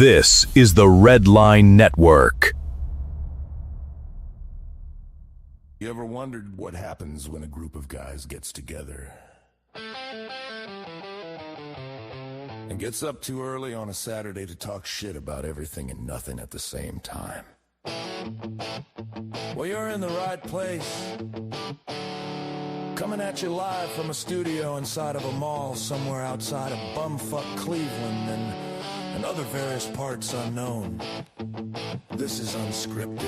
This is the Red Line Network. You ever wondered what happens when a group of guys gets together and gets up too early on a Saturday to talk shit about everything and nothing at the same time? Well, you're in the right place. Coming at you live from a studio inside of a mall somewhere outside of bumfuck Cleveland and other various parts unknown. This is Unscripted.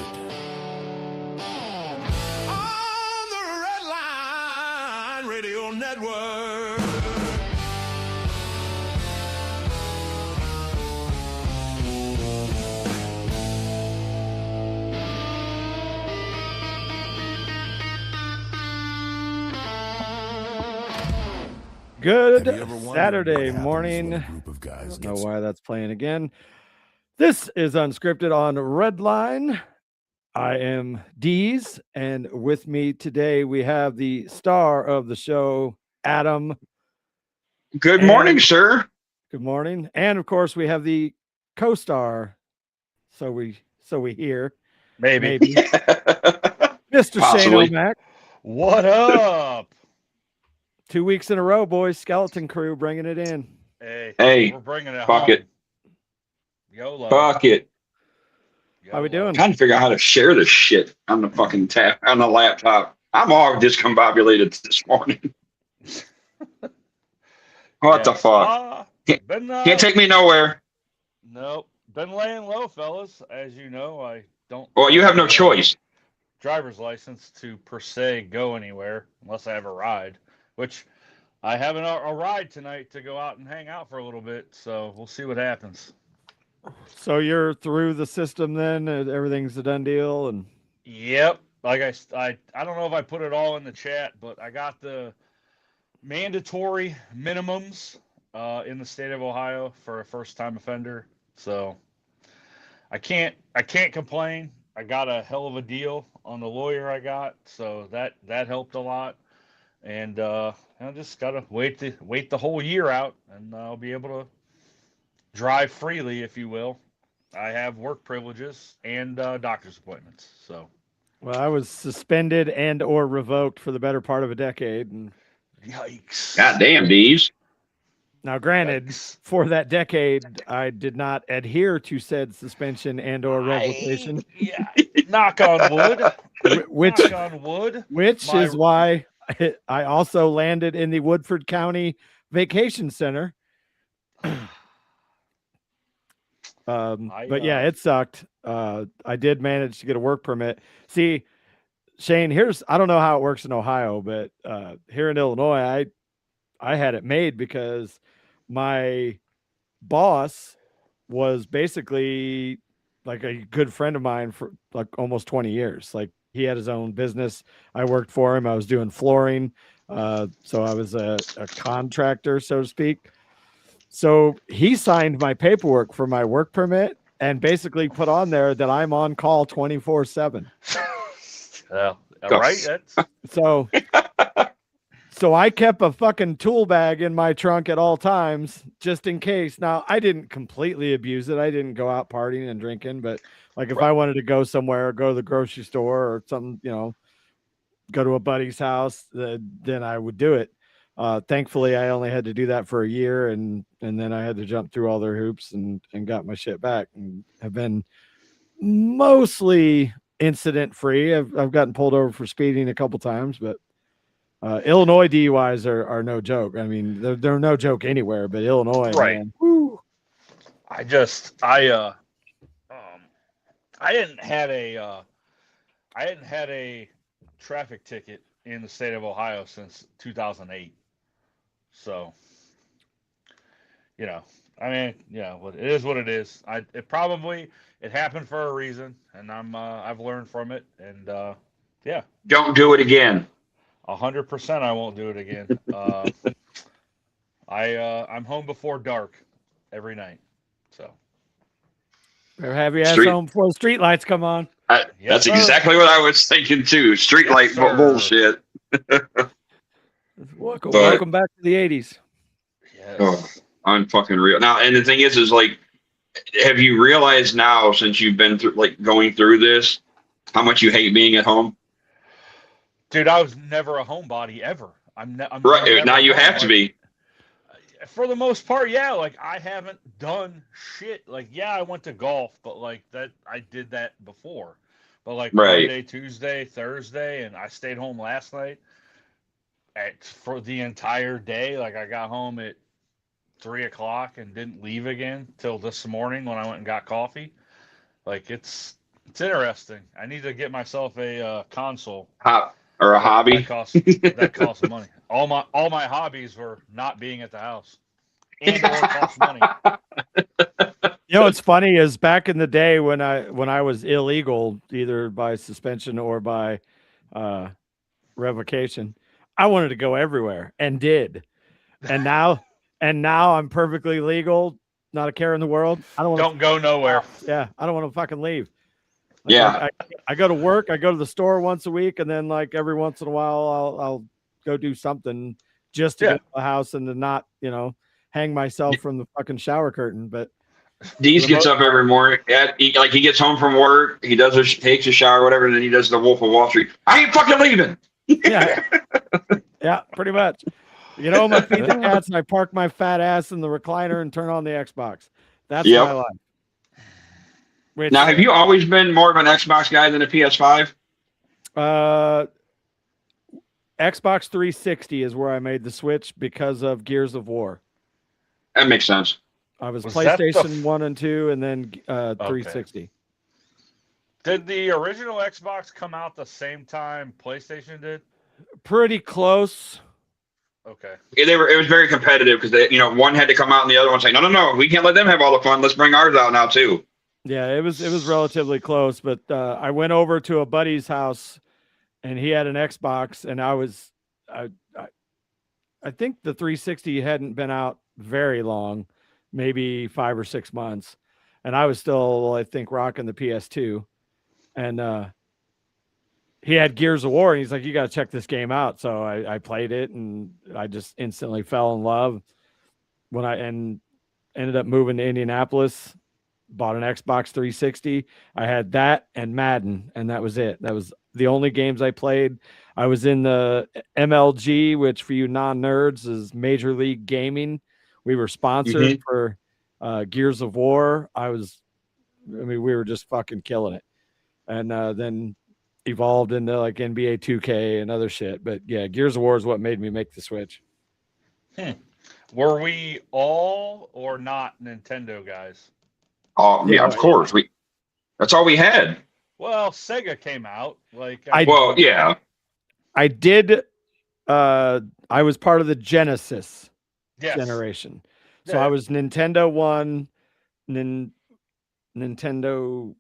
On the Red Line Radio Network. Good Saturday morning. I don't know why that's playing again. This is Unscripted on Red Line. I am Deez, and with me today we have the star of the show, Adam. Good morning, sir. Good morning. And of course we have the co-star. So we hear. Maybe. Mr. Shane O'Mac. What up? 2 weeks in a row, boys. Skeleton Crew bringing it in. Hey, we're bringing it fuck home. it. YOLO. Fuck it. How we doing? I'm trying to figure out how to share this shit on the fucking on the laptop. I'm all discombobulated this morning. What the fuck? Can't take me nowhere. Nope. Been laying low, fellas. As you know, I don't. Well, you have no choice. Driver's license to per se go anywhere unless I have a ride, which I have a ride tonight to go out and hang out for a little bit. So we'll see what happens. So you're through the system then? Everything's a done deal? And yep. Like I don't know if I put it all in the chat, but I got the mandatory minimums in the state of Ohio for a first-time offender. So I can't complain. I got a hell of a deal on the lawyer I got, so that helped a lot. And I just gotta wait the whole year out, and I'll be able to drive freely, if you will. I have work privileges and doctor's appointments. So, well, I was suspended and or revoked for the better part of a decade, and yikes! Goddamn, D's. Now, granted, for that decade, I did not adhere to said suspension and or revocation. Knock on wood. Which knock on wood. Which is why I also landed in the Woodford County Vacation Center. But yeah, it sucked. I did manage to get a work permit. See, Shane, I don't know how it works in Ohio, but here in Illinois, I had it made because my boss was basically like a good friend of mine for like almost 20 years. Like he had his own business. I worked for him. I was doing flooring. So I was a contractor, so to speak. So he signed my paperwork for my work permit and basically put on there that I'm on call 24/7. All right. So I kept a fucking tool bag in my trunk at all times, just in case. Now, I didn't completely abuse it. I didn't go out partying and drinking, but like if I wanted to go somewhere, go to the grocery store or something, go to a buddy's house, then I would do it. Thankfully, I only had to do that for a year, and then I had to jump through all their hoops and got my shit back, and have been mostly incident free. I've gotten pulled over for speeding a couple times, but Illinois DUIs are no joke. I mean, they're no joke anywhere, but Illinois, right? Man, woo. I didn't have a traffic ticket in the state of Ohio since 2008. So, it is what it is. It happened for a reason, and I've learned from it, and Don't do it again. 100% I won't do it again. I'm home before dark every night. So better have your ass home before the street lights come on. That's exactly what I was thinking too. Street light bullshit. Welcome back to the 80s. Yes. Oh, unfucking real. Now, and the thing is like have you realized now, since you've been through, like, going through this, how much you hate being at home? Dude, I was never a homebody ever. I'm Right never now, you home. have to be. For the most part, yeah. Like I haven't done shit. Like yeah, I went to golf, but like that, I did that before. But like Right. Monday, Tuesday, Thursday, and I stayed home last night for the entire day. Like I got home at 3 o'clock and didn't leave again till this morning when I went and got coffee. Like it's interesting. I need to get myself a console Or a hobby. That costs money. All my hobbies were not being at the house, and or cost money. You know what's funny is back in the day when I was illegal, either by suspension or by revocation, I wanted to go everywhere and did. And now I'm perfectly legal, not a care in the world. I don't go nowhere. Yeah, I don't want to fucking leave. Like, Yeah. I go to work, I go to the store once a week, and then like every once in a while I'll go do something just to get to the house and to not, hang myself from the fucking shower curtain. But Deez gets up every morning. He gets home from work, takes a shower, whatever, and then he does the Wolf of Wall Street. I ain't fucking leaving. Yeah. Yeah, pretty much. My feet the cats, and I park my fat ass in the recliner and turn on the Xbox. That's my life. Now, have you always been more of an Xbox guy than a PS5? Xbox 360 is where I made the switch because of Gears of War. That makes sense. I was PlayStation 1 and 2 and then 360. Did the original Xbox come out the same time PlayStation did? Pretty close. Okay. Yeah, it was very competitive because one had to come out and the other one saying, no, we can't let them have all the fun. Let's bring ours out now too. Yeah, it was relatively close, but I went over to a buddy's house and he had an Xbox, and I think the 360 hadn't been out very long, maybe 5 or 6 months, and I was still, I think, rocking the PS2, and he had Gears of War, and he's like, "You got to check this game out." So I played it, and I just instantly fell in love when I ended up moving to Indianapolis. Bought an Xbox 360. I had that and Madden, and that was it. That was the only games I played. I was in the MLG, which for you non-nerds is Major League Gaming. We were sponsored for Gears of War. We were just fucking killing it. And then evolved into like NBA 2K and other shit. But yeah, Gears of War is what made me make the switch. Were we all or not Nintendo guys? Oh yeah, of course. That's all we had. Well, Sega came out. I did. I was part of the Genesis generation, so I was Nintendo 1, Nintendo,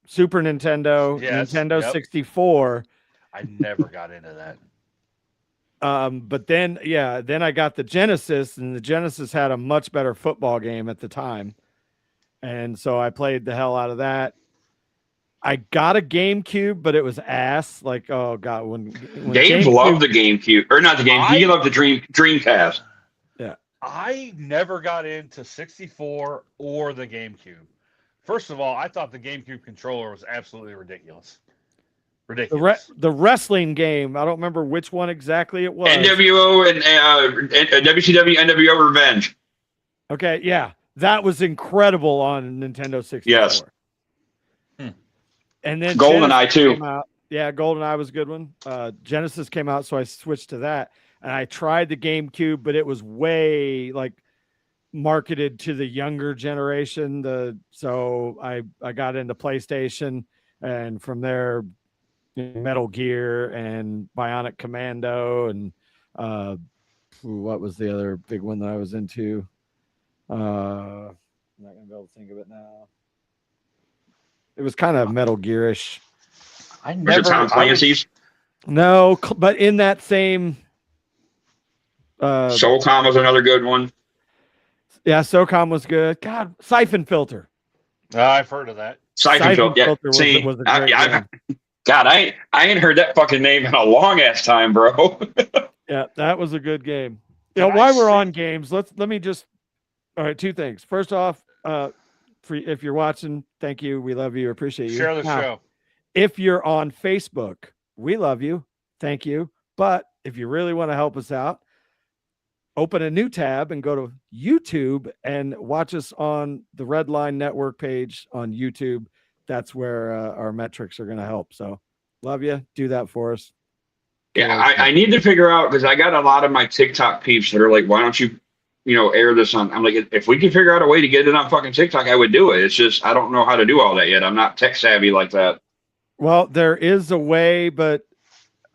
Super Nintendo, Nintendo 64. I never got into that. But then I got the Genesis, and the Genesis had a much better football game at the time. And so I played the hell out of that. I got a GameCube, but it was ass. Like, oh god, when Dave loved the GameCube, or not the game. He loved the Dreamcast. Yeah, I never got into 64 or the GameCube. First of all, I thought the GameCube controller was absolutely ridiculous. The wrestling game. I don't remember which one exactly it was. NWO and WCW NWO Revenge. Okay, yeah. That was incredible on Nintendo 64. Yes. And then GoldenEye too. Yeah, GoldenEye was a good one. Genesis came out, so I switched to that. And I tried the GameCube, but it was way like marketed to the younger generation. So I got into PlayStation, and from there, Metal Gear and Bionic Commando, and what was the other big one that I was into? I'm not gonna be able to think of it now. It was kind of Metal Gearish. Was it Tom Clancy's? No, but in that same. SOCOM was another good one. Yeah, SOCOM was good. God, Siphon Filter. I've heard of that. Siphon Filter. Yeah. See, was a great game. God, I ain't heard that fucking name in a long ass time, bro. Yeah, that was a good game. While we're on games, let me just. All right, two things. First off, if you're watching, thank you. We love you. Appreciate you. Share the show. If you're on Facebook, we love you. Thank you. But if you really want to help us out, open a new tab and go to YouTube and watch us on the Red Line Network page on YouTube. That's where our metrics are going to help. So love you. Do that for us. Yeah, I need to figure out, because I got a lot of my TikTok peeps that are like, why don't you, air this on? I'm like, if we could figure out a way to get it on fucking TikTok, I would do it. It's just, I don't know how to do all that yet. I'm not tech savvy like that. Well, there is a way, but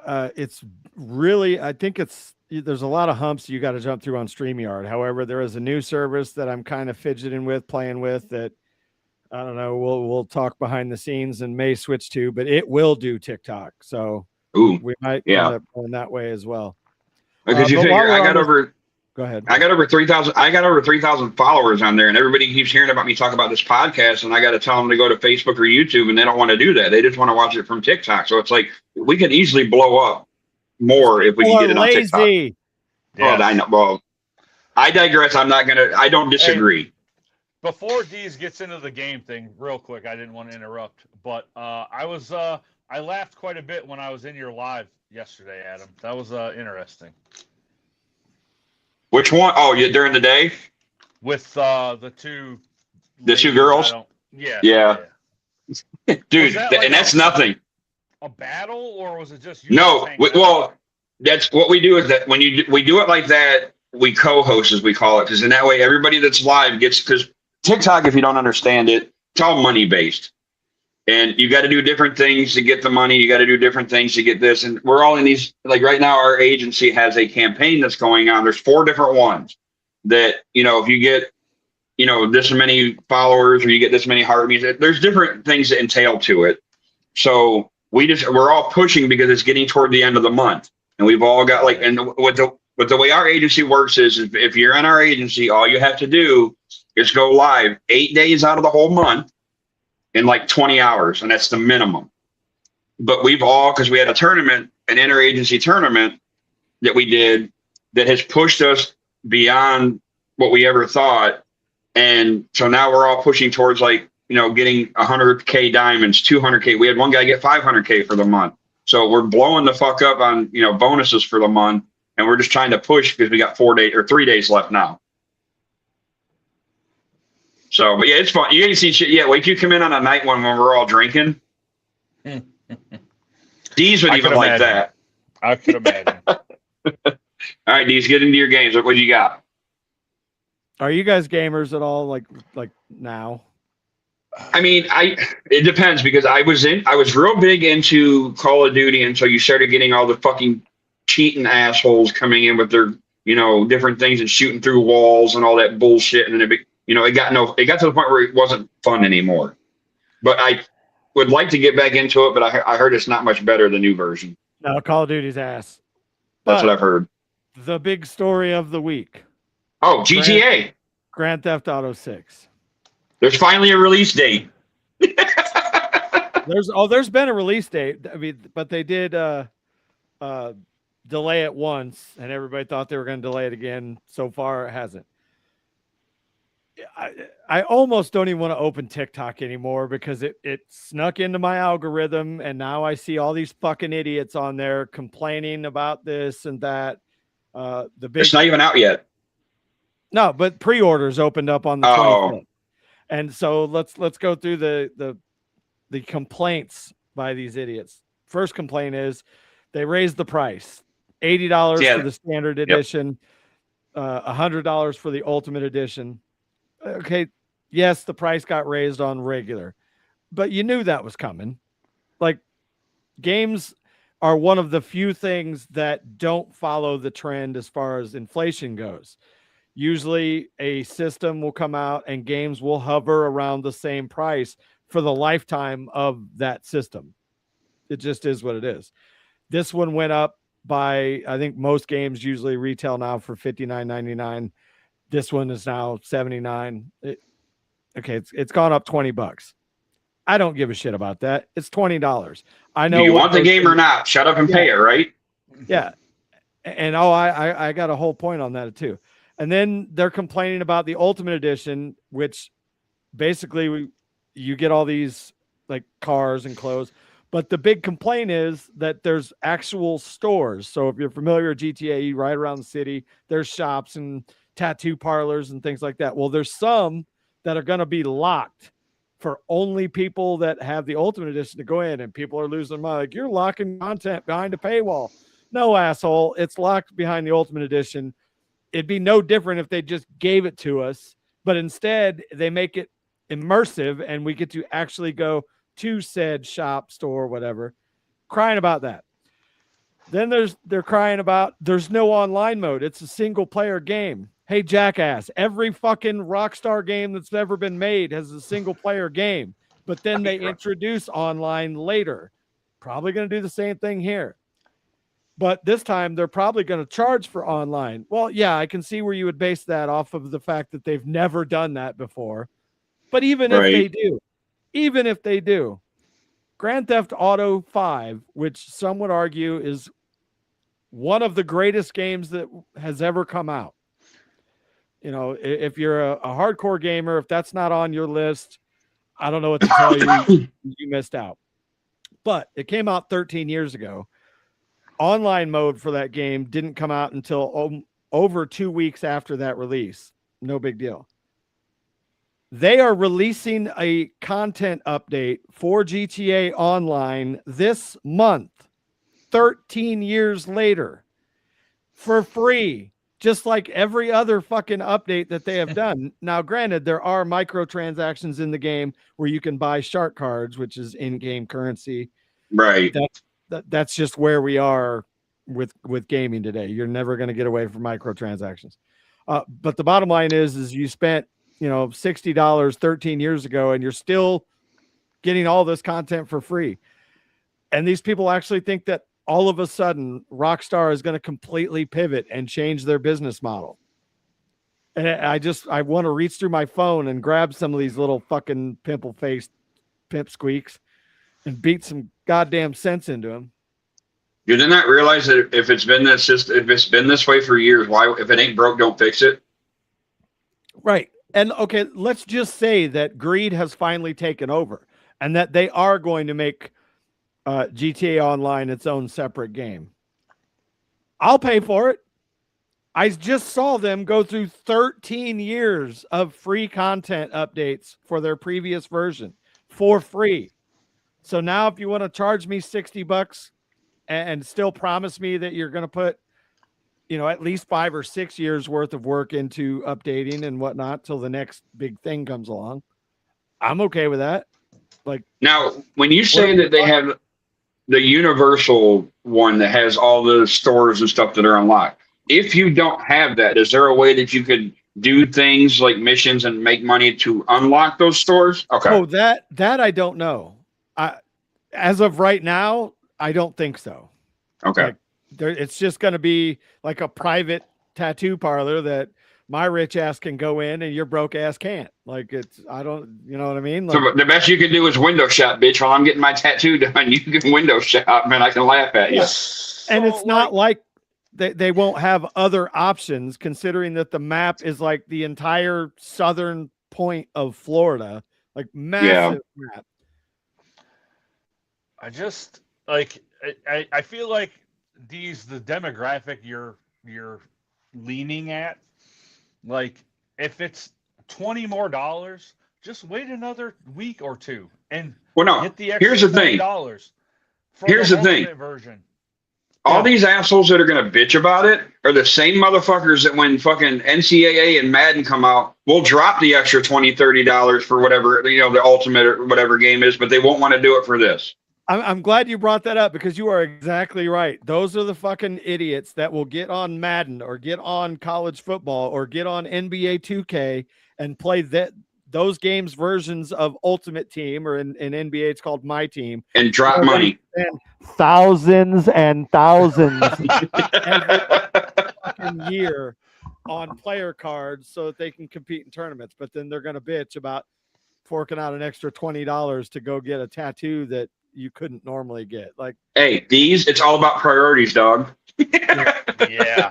it's really, I think there's a lot of humps you got to jump through on StreamYard. However, there is a new service that I'm kind of fidgeting with, playing with, that I don't know, we'll talk behind the scenes and may switch to, but it will do TikTok. So we might end up going that way as well. Because you figure go ahead. I got over 3,000 followers on there, and everybody keeps hearing about me talk about this podcast, and I got to tell them to go to Facebook or YouTube, and they don't want to do that. They just want to watch it from TikTok. So it's like, we could easily blow up more if we can get it on TikTok. Yes. Well, I know. Well, I digress. I don't disagree. Hey, before Deez gets into the game thing, real quick, I didn't want to interrupt, but I laughed quite a bit when I was in your live yesterday, Adam. That was interesting. Which one? Oh, yeah, during the day? With the two girls? Yeah. Dude, that's nothing. A battle, or was it just you? No, well, that's what we do, is that when we do it like that, we co-host, as we call it, because in that way, everybody that's live gets, because TikTok, if you don't understand it, it's all money-based. And you got to do different things to get the money. You got to do different things to get this. And we're all in these, like right now, our agency has a campaign that's going on. There's 4 different ones that, if you get, this many followers, or you get this many heartbeats, there's different things that entail to it. So we're all pushing because it's getting toward the end of the month. And we've all got and with the way our agency works is if you're in our agency, all you have to do is go live 8 days out of the whole month in 20 hours, and that's the minimum. But because we had a tournament, an interagency tournament that we did, that has pushed us beyond what we ever thought. And so now we're all pushing towards getting 100K diamonds, 200K. We had one guy get 500K for the month. So we're blowing the fuck up on, bonuses for the month. And we're just trying to push because we got 3 days left now. So, but yeah, it's fun. You ain't seen shit yet. Wait till you come in on a night when we're all drinking. Deez would even like that. I could imagine. All right, Deez, get into your games. What do you got? Are you guys gamers at all? Like now? I mean, it depends, because I was real big into Call of Duty until you started getting all the fucking cheating assholes coming in with their, different things and shooting through walls and all that bullshit, and then it got to the point where it wasn't fun anymore. But I would like to get back into it, but I heard it's not much better, the new version. No, Call of Duty's ass. That's what I've heard. The big story of the week. Oh, GTA. Grand Theft Auto 6. There's finally a release date. There's been a release date. I mean, but they did delay it once, and everybody thought they were going to delay it again. So far, it hasn't. I almost don't even want to open TikTok anymore, because it snuck into my algorithm, and now I see all these fucking idiots on there complaining about this and that. It's not even out yet. No, but pre-orders opened up on the 25th. And so let's go through the complaints by these idiots. First complaint is they raised the price. $80 for the standard edition, $100 for the ultimate edition. Okay, yes, the price got raised on regular, but you knew that was coming. Games are one of the few things that don't follow the trend as far as inflation goes. Usually a system will come out and games will hover around the same price for the lifetime of that system. It just is what it is. This one went up by, I think most games usually retail now for $59.99. This one is now $79. It's gone up $20. I don't give a shit about that. It's $20. I know. Do you want the game or not? Shut up and pay it, right? Yeah. And I got a whole point on that too. And then they're complaining about the Ultimate Edition, which basically you get all these like cars and clothes. But the big complaint is that there's actual stores. So if you're familiar with GTA, you ride around the city, there's shops and tattoo parlors and things like that. Well, there's some that are going to be locked for only people that have the Ultimate Edition to go in, and people are losing their mind. Like, you're locking content behind a paywall. No, asshole. It's locked behind the Ultimate Edition. It'd be no different if they just gave it to us, but instead they make it immersive and we get to actually go to said shop, store, whatever, crying about that. Then they're crying about there's no online mode. It's a single player game. Hey, jackass, every fucking Rockstar game that's ever been made has a single player game, but then they introduce online later. Probably going to do the same thing here. But this time they're probably going to charge for online. Well, yeah, I can see where you would base that off of the fact that they've never done that before. But even if they do, Grand Theft Auto 5, which some would argue is one of the greatest games that has ever come out. You know, if you're a hardcore gamer, if that's not on your list, I don't know what to tell you. You missed out. But it came out 13 years ago. Online mode for that game didn't come out until over 2 weeks after that release. No big deal. They are releasing a content update for GTA Online this month, 13 years later, for free, just like every other fucking update that they have done. Now, granted, there are microtransactions in the game where you can buy shark cards, which is in-game currency. Right. That's just where we are with gaming today. You're never going to get away from microtransactions. But the bottom line is you spent, $60 13 years ago, and you're still getting all this content for free. And these people actually think that all of a sudden Rockstar is going to completely pivot and change their business model. And I want to reach through my phone and grab some of these little fucking pimple-faced pimp squeaks and beat some goddamn sense into them. You did not realize that if it's been this way for years, why, if it ain't broke, don't fix it? Right. And okay, let's just say that greed has finally taken over and that they are going to make GTA Online its own separate game. I'll pay for it. I just saw them go through 13 years of free content updates for their previous version for free. So now if you want to charge me $60 and still promise me that you're going to put, at least 5 or 6 years worth of work into updating and whatnot till the next big thing comes along, I'm okay with that. Like, now, when you say that they have the universal one that has all the stores and stuff that are unlocked, if you don't have that, is there a way that you could do things like missions and make money to unlock those stores? Okay. Oh, that I don't know. As of right now, I don't think so. Okay. Like, it's just going to be like a private tattoo parlor that my rich ass can go in and your broke ass can't. Like, I don't, you know what I mean? Like, so the best you can do is window shop, bitch. While I'm getting my tattoo done, you can window shop, and I can laugh at you. And it's not like they won't have other options, considering that the map is like the entire southern point of Florida, like massive map. I just I feel like the demographic you're leaning at, like, if it's $20 more, just wait another week or two and get the extra here's the thing. Here's the thing. Version. All these assholes that are going to bitch about it are the same motherfuckers that when fucking NCAA and Madden come out, will drop the extra $20, $30 for whatever, the ultimate or whatever game is, but they won't want to do it for this. I'm glad you brought that up, because you are exactly right. Those are the fucking idiots that will get on Madden or get on college football or get on NBA 2K and play those games versions of Ultimate Team, or in NBA it's called My Team, and drop money. And thousands and thousands every fucking year on player cards so that they can compete in tournaments. But then they're going to bitch about forking out an extra $20 to go get a tattoo that you couldn't normally get. Like, hey, it's all about priorities, dog. Yeah.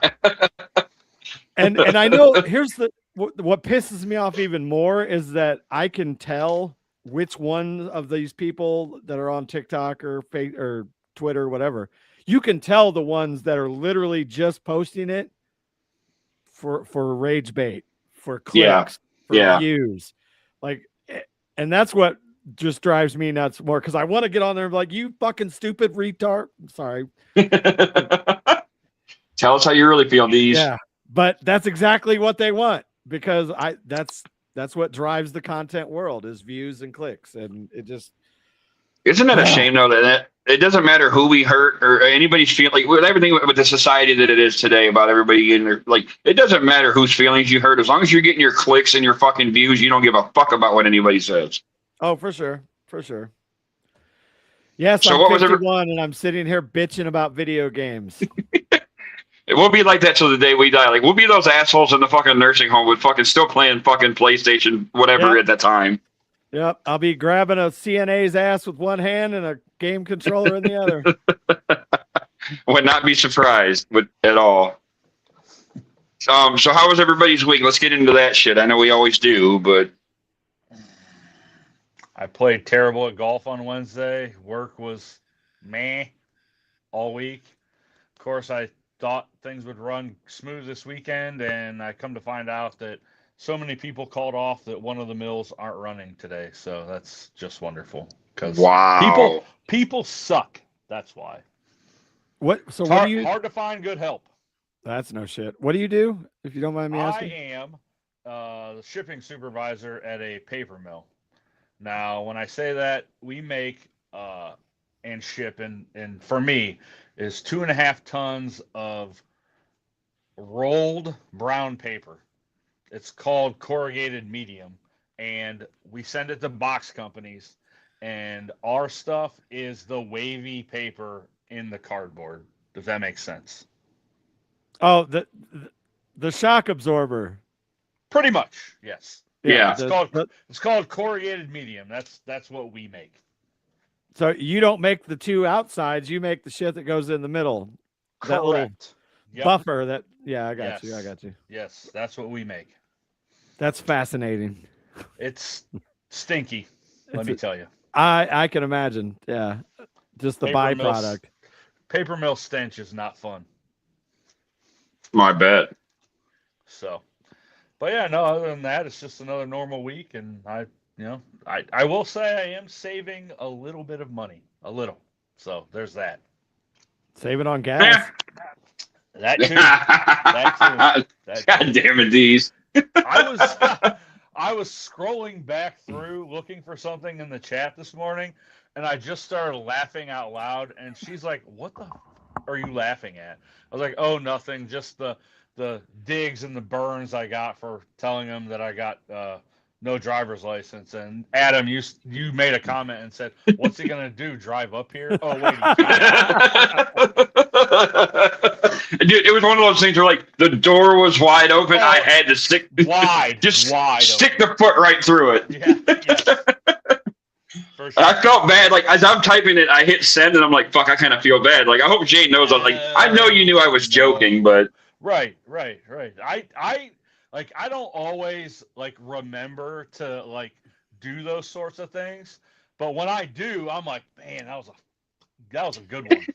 And I know here's what pisses me off even more is that I can tell which one of these people that are on TikTok or Twitter or whatever. You can tell the ones that are literally just posting it for rage bait, for clicks, for views, and that's what just drives me nuts more, because I want to get on there and be like, you fucking stupid retard. I'm sorry. Tell us how you really feel, D's. Yeah, but that's exactly what they want, because that's what drives the content world, is views and clicks, and it just isn't it a shame though that it doesn't matter who we hurt or anybody's feeling, like with everything with the society that it is today about everybody getting their, like, it doesn't matter whose feelings you hurt, as long as you're getting your clicks and your fucking views, you don't give a fuck about what anybody says. Oh, for sure. Yes, so I'm 51 and I'm sitting here bitching about video games. It will be like that till the day we die. Like, we'll be those assholes in the fucking nursing home with fucking still playing fucking PlayStation, whatever at that time. Yep. I'll be grabbing a CNA's ass with one hand and a game controller in the other. Would not be surprised at all. So how was everybody's week? Let's get into that shit. I know we always do, but I played terrible at golf on Wednesday. Work was meh all week. Of course, I thought things would run smooth this weekend, and I come to find out that so many people called off that one of the mills aren't running today. So that's just wonderful, because people suck. That's why. What do you? Hard to find good help. That's no shit. What do you do, if you don't mind me asking? I am the shipping supervisor at a paper mill. Now, when I say that, we make and ship, and for me, is 2.5 tons of rolled brown paper. It's called corrugated medium, and we send it to box companies, and our stuff is the wavy paper in the cardboard. Does that make sense? Oh, the shock absorber. Pretty much, yes. Yeah. It's called corrugated medium. That's what we make. So you don't make the two outsides, you make the shit that goes in the middle. Correct. That little buffer that, I got you. Yes, that's what we make. That's fascinating. It's stinky, let me tell you. I can imagine. Yeah. Just the byproduct. Paper mill stench is not fun. My bet. So, but yeah, no, other than that, it's just another normal week, and I will say I am saving a little bit of money. A little. So there's that. Saving on gas? That too. God damn it, these. I was scrolling back through looking for something in the chat this morning, and I just started laughing out loud, and she's like, "What the are you laughing at?" I was like, "Oh, nothing, just the digs and the burns I got for telling them that I got no driver's license." And Adam, you made a comment and said, "What's he gonna do? Drive up here?" Oh wait, dude, it was one of those things where, like, the door was wide open. I had to stick wide the foot right through it. Yeah. For sure. I felt bad. Like, as I'm typing it, I hit send, and I'm like, "Fuck!" I kind of feel bad. Like, I hope Jane knows. I'm like, I know you knew I was joking, but right. I don't always remember to do those sorts of things, but when I do, I'm like, man, that was a good one.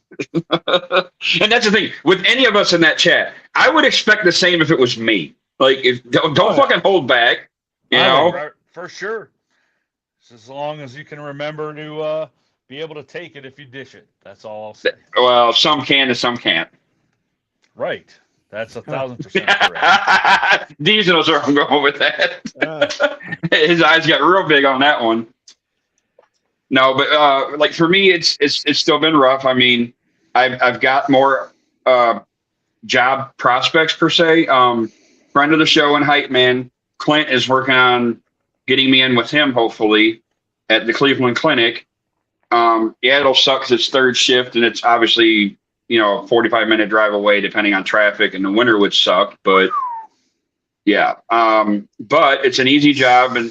And that's the thing with any of us in that chat. I would expect the same if it was me. Like, if don't fucking hold back, you know. For sure. Just as long as you can remember to be able to take it if you dish it. That's all I'll say. Well, some can and some can't. Right. That's 1,000% correct. Deez knows where I'm going with that. His eyes got real big on that one. No, but for me, it's still been rough. I mean, I've got more job prospects per se. Friend of the show and hype man, Clint, is working on getting me in with him, hopefully, at the Cleveland Clinic. It'll suck because it's third shift, and it's obviously, a 45-minute drive away, depending on traffic, and the winter would suck. But yeah, but it's an easy job, and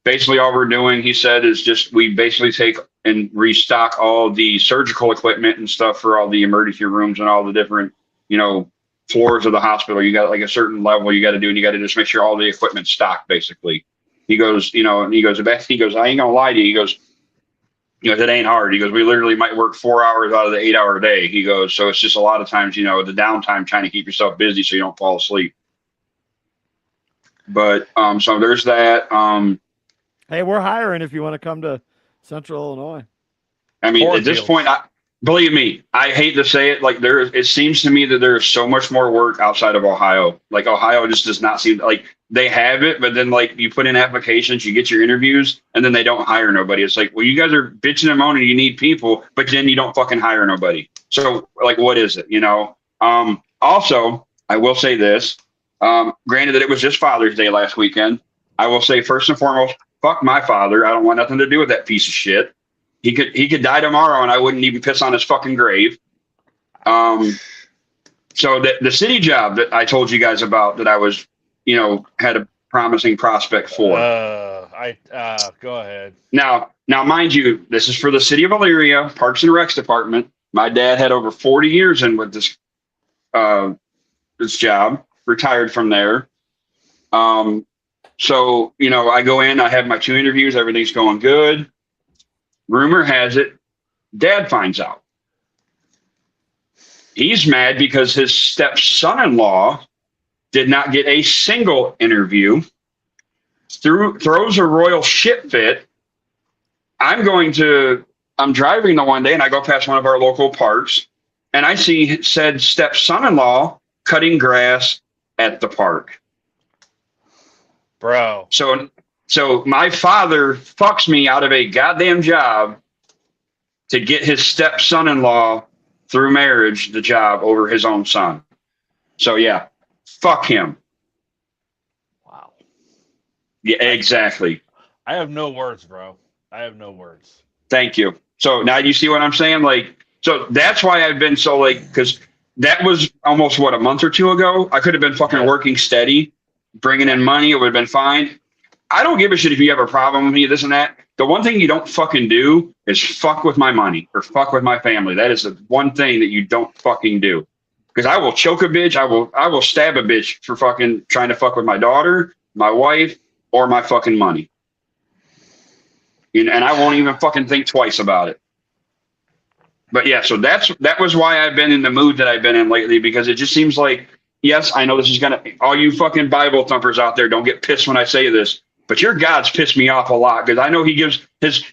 basically all we're doing, he said, is just we basically take and restock all the surgical equipment and stuff for all the emergency rooms and all the different, floors of the hospital. You got like a certain level you got to do, and you got to just make sure all the equipment's stocked, basically. He goes, and he goes, I ain't gonna lie to you. He goes, it ain't hard. He goes, we literally might work 4 hours out of the 8-hour day. He goes, so it's just a lot of times, the downtime trying to keep yourself busy so you don't fall asleep. But so there's that. Hey, we're hiring if you want to come to Central Illinois. I mean, at this point, believe me, I hate to say it. Like it seems to me that there's so much more work outside of Ohio. Like Ohio just does not seem like they have it, but then like you put in applications, you get your interviews, and then they don't hire nobody. It's like, well, you guys are bitching and moaning, you need people, but then you don't fucking hire nobody. So like, what is it? Also, I will say this. Granted that it was just Father's Day last weekend, I will say first and foremost, fuck my father. I don't want nothing to do with that piece of shit. He could die tomorrow and I wouldn't even piss on his fucking grave. So the city job that I told you guys about that I was, had a promising prospect for. Go ahead. Now, mind you, this is for the city of Elyria, Parks and Recs Department. My dad had over 40 years in with this job, retired from there. So, I go in, I have my 2 interviews, everything's going good. Rumor has it, Dad finds out. He's mad because his stepson-in-law did not get a single interview, throws a royal shit fit. I'm driving the one day and I go past one of our local parks and I see said stepson-in-law cutting grass at the park. Bro. So my father fucks me out of a goddamn job to get his stepson-in-law through marriage the job over his own son. So yeah, fuck him. Wow. Yeah, exactly. I have no words, bro. I have no words. Thank you. So now you see what I'm saying? Like, so that's why I've been so because that was almost a month or 2 ago. I could have been fucking working steady, bringing in money. It would have been fine. I don't give a shit if you have a problem with me, this and that. The one thing you don't fucking do is fuck with my money or fuck with my family. That is the one thing that you don't fucking do. Because I will choke a bitch. I will stab a bitch for fucking trying to fuck with my daughter, my wife, or my fucking money. And I won't even fucking think twice about it. But yeah, so that was why I've been in the mood that I've been in lately, because it just seems like, yes, I know this is all you fucking Bible thumpers out there, don't get pissed when I say this. But your God's pissed me off a lot because I know he gives his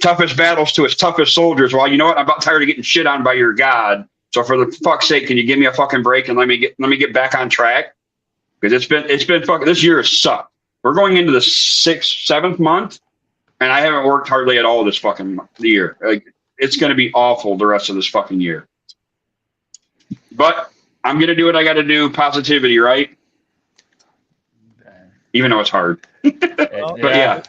toughest battles to his toughest soldiers. Well, you know what? I'm about tired of getting shit on by your God. So for the fuck's sake, can you give me a fucking break and let me get back on track? Because it's been fucking, this year has sucked. We're going into the 6th, 7th month, and I haven't worked hardly at all this fucking year. Like, it's going to be awful the rest of this fucking year. But I'm going to do what I got to do. Positivity, right? Even though it's hard. But yeah.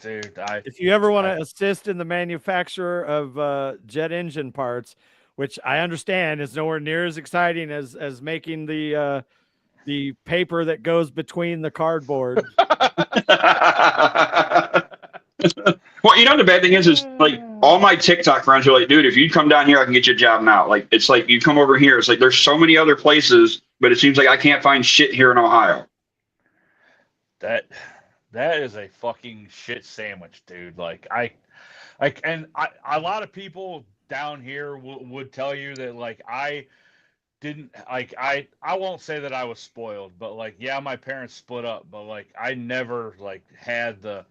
Dude, if you ever want to assist in the manufacture of jet engine parts, which I understand is nowhere near as exciting as making the paper that goes between the cardboard. Well, the bad thing is like all my TikTok friends are like, dude, if you come down here, I can get you a job now. Like, it's like you come over here. It's like there's so many other places, but it seems like I can't find shit here in Ohio. That is a fucking shit sandwich, dude. A lot of people down here would tell you that I didn't I won't say that I was spoiled, but my parents split up, but I never had the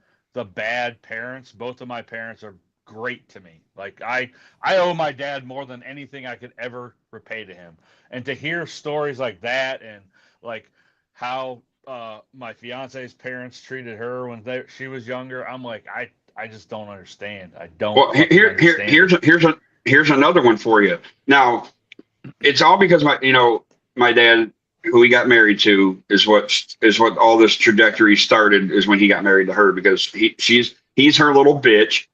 bad parents. Both of my parents are great to me. I owe my dad more than anything I could ever repay to him. And to hear stories like that and how my fiance's parents treated her when she was younger, I'm I just don't understand. I don't. Well, here's another one for you. Now, it's all because my dad, who he got married to, is what all this trajectory started. Is when he got married to her, because he's her little bitch.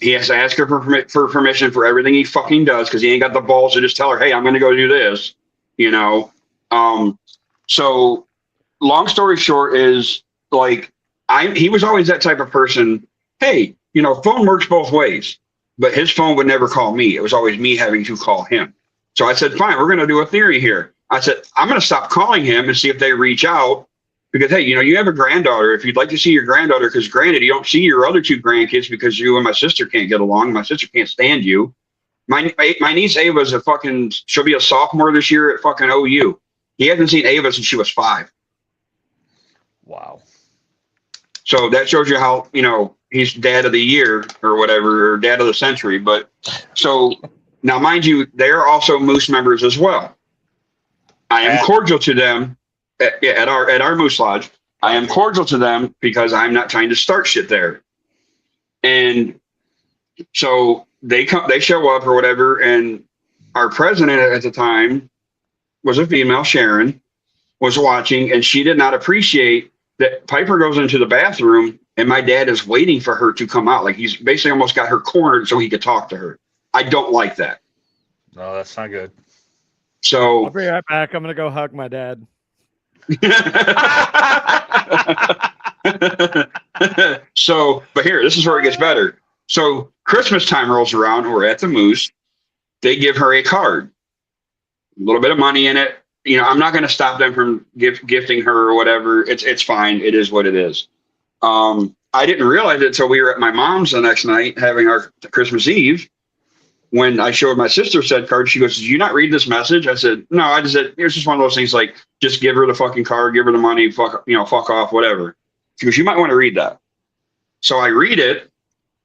He has to ask her for permission for everything he fucking does, because he ain't got the balls to just tell her, hey, I'm going to go do this. So long story short is he was always that type of person. Hey, phone works both ways, but his phone would never call me. It was always me having to call him. So I said, fine, we're going to do a theory here. I said, I'm going to stop calling him and see if they reach out because, hey, you have a granddaughter. If you'd like to see your granddaughter, because granted, you don't see your other two grandkids because you and my sister can't get along. My sister can't stand you. My niece Ava's she'll be a sophomore this year at fucking OU. He hasn't seen Ava since she was 5. Wow. So that shows you how, he's dad of the year or whatever, or dad of the century. But so now, mind you, they're also Moose members as well. I am cordial to them at our Moose Lodge. I am cordial to them because I'm not trying to start shit there. And so they show up or whatever. And our president at the time was a female, Sharon, was watching, and she did not appreciate that Piper goes into the bathroom and my dad is waiting for her to come out. Like he's basically almost got her cornered so he could talk to her. I don't like that. No, that's not good. So I'll be right back. I'm going to go hug my dad. So, but here, this is where it gets better. So Christmas time rolls around. We're at the Moose. They give her a card, a little bit of money in it. I'm not going to stop them from gifting her or whatever. It's fine. It is what it is. I didn't realize it until we were at my mom's the next night having our Christmas Eve. When I showed my sister said card, she goes, "Did you not read this message?" I said, "No, I just said, it's just one of those things like, just give her the fucking card, give her the money, fuck off, whatever." She goes, "You might want to read that." So I read it,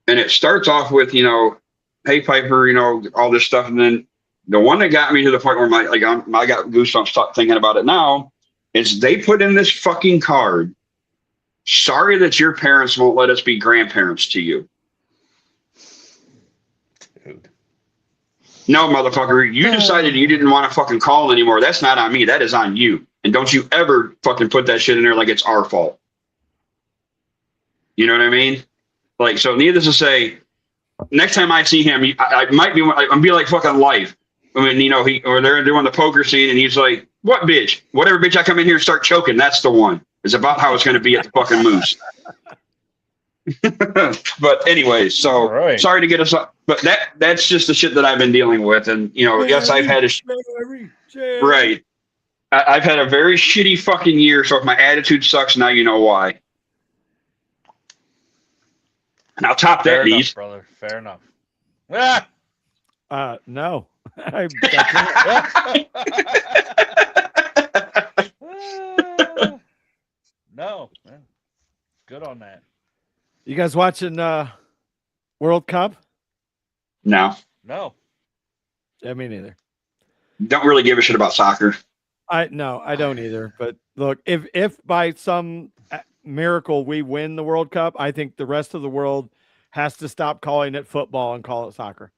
and it starts off with, "Hey, Piper, all this stuff." And then the one that got me to the point where I got goosebumps thinking about it now is they put in this fucking card, "Sorry that your parents won't let us be grandparents to you." Dude. No, motherfucker, you decided you didn't want to fucking call anymore. That's not on me. That is on you. And don't you ever fucking put that shit in there like it's our fault. You know what I mean? Like, so needless to say, next time I see him, I'm be like fucking Life. I mean, or they're doing the poker scene and he's like, "What bitch? Whatever bitch I come in here and start choking, that's the one." It's about how it's going to be at the fucking Moose. But anyways, so right. Sorry to get us up, but that's just the shit that I've been dealing with. And, yes, I've had right. I've had a very shitty fucking year. So if my attitude sucks, now you know why. And I'll top that, enough, brother. Fair enough. No. No, man. Good on that. You guys watching World Cup? No. Yeah, me neither. Don't really give a shit about soccer. I don't either. But look, if by some miracle we win the World Cup, I think the rest of the world has to stop calling it football and call it soccer.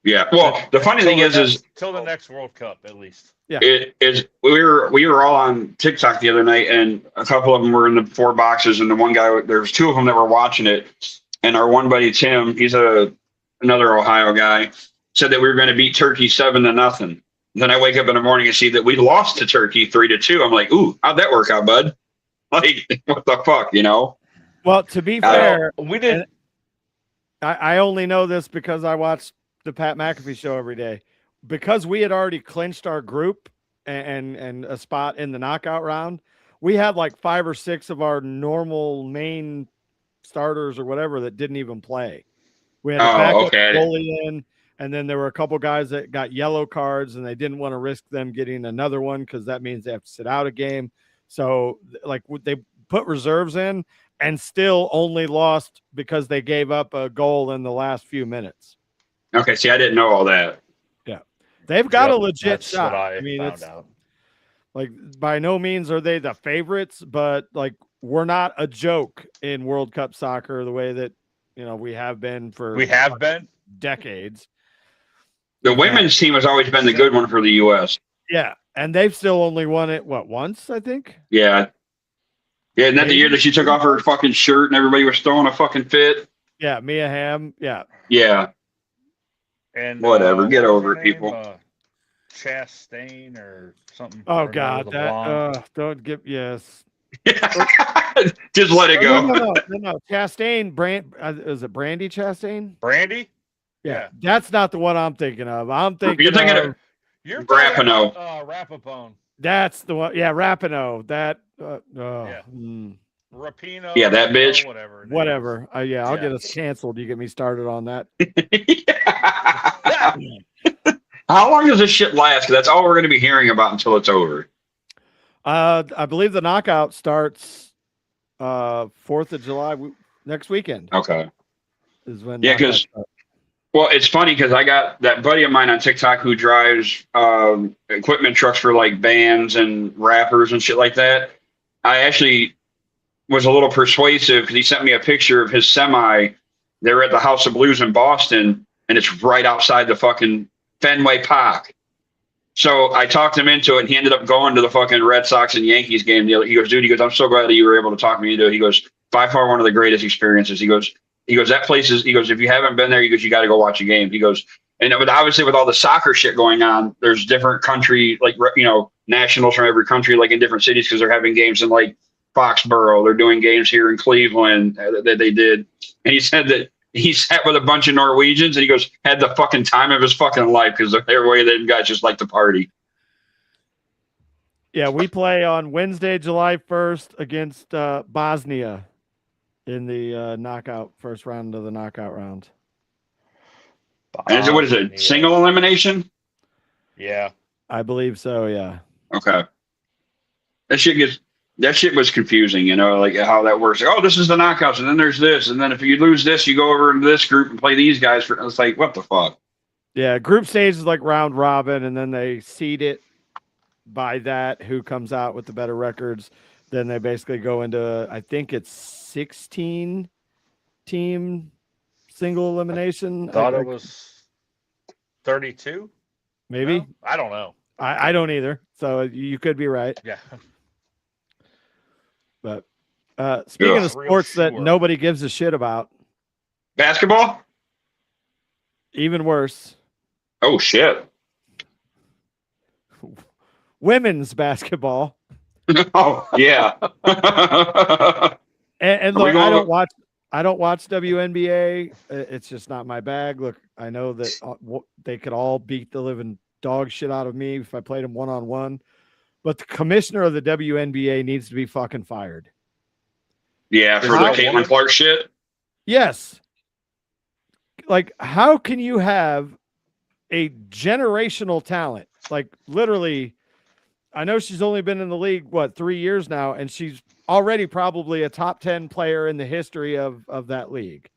Yeah. Well, the funny thing is till the next World Cup, at least. Yeah. It is. We were all on TikTok the other night, and a couple of them were in the 4 boxes, and the one guy, there's 2 of them that were watching it, and our one buddy Tim, he's another Ohio guy, said that we were going to beat Turkey 7-0. Then I wake up in the morning and see that we lost to Turkey 3-2. I'm like, ooh, how'd that work out, bud? Like, what the fuck, Well, to be fair, we didn't. I only know this because I watched the Pat McAfee show every day. Because we had already clinched our group and a spot in the knockout round, we had like 5 or 6 of our normal main starters or whatever that didn't even play. We had a backup goalie in, and then there were a couple guys that got yellow cards, and they didn't want to risk them getting another one because that means they have to sit out a game. So, like, they put reserves in and still only lost because they gave up a goal in the last few minutes. Okay, see, I didn't know all that. Yeah, they've got a legit shot. I mean, it's out. Like, by no means are they the favorites, but like, we're not a joke in World Cup soccer the way that we have been for decades. The women's team has always been the good one for the U.S. Yeah, and they've still only won it once, I think. Yeah. And then the year that she took off her fucking shirt and everybody was throwing a fucking fit. Yeah, Mia Hamm. Yeah. Yeah. And whatever, get over it, people. Chastain or something. Oh God, that don't get yes. Just let it go. No. Chastain, is it Brandy Chastain? Brandy? Yeah, that's not the one I'm thinking of. I'm thinking you're thinking of You're Rapinoe. Rapapone. That's the one. Yeah, Rapinoe. That. Yeah. Rapino. Yeah, that bitch. Whatever. Yeah, I'll get us canceled. You get me started on that. How long does this shit last? 'Cause that's all we're going to be hearing about until it's over. I believe the knockout starts 4th of July next weekend. Okay. Is when Yeah, because well, it's funny because I got that buddy of mine on TikTok who drives equipment trucks for like bands and rappers and shit like that. I actually was a little persuasive because he sent me a picture of his semi. They were at the House of Blues in Boston, and it's right outside the fucking Fenway Park. So I talked him into it, and he ended up going to the fucking Red Sox and Yankees game. He goes, dude, I'm so glad that you were able to talk me into it. He goes, by far one of the greatest experiences. He goes, that place is, he goes, if you haven't been there, he goes, you got to go watch a game. He goes, and but obviously with all the soccer shit going on, there's different country, like, nationals from every country, like in different cities, because they're having games in like Foxborough. They're doing games here in Cleveland that they did. And he said that he sat with a bunch of Norwegians and he goes, had the fucking time of his fucking life because their way them guys just like to party. Yeah, we play on Wednesday, July 1st against Bosnia in the first round of the knockout round. And what is it? Single elimination? Yeah. I believe so, yeah. Okay. That shit was confusing, like how that works. Oh, this is the knockouts, and then there's this, and then if you lose this, you go over into this group and play these guys. It's like, what the fuck? Yeah, group stage is like round robin, and then they seed it by that who comes out with the better records. Then they basically go into, I think it's 16 team single elimination. I thought it was 32. Maybe. No? I don't know. I don't either. So you could be right. Yeah. But speaking of sports that nobody gives a shit about. Basketball? Even worse. Oh, shit. Women's basketball. Oh, yeah. and look, I don't watch WNBA. It's just not my bag. Look, I know that they could all beat the living dog shit out of me if I played them one-on-one. But the commissioner of the WNBA needs to be fucking fired. Yeah, for the Caitlin Clark shit? Yes. Like, how can you have a generational talent? Like, literally, I know she's only been in the league, 3 years now, and she's already probably a top 10 player in the history of that league.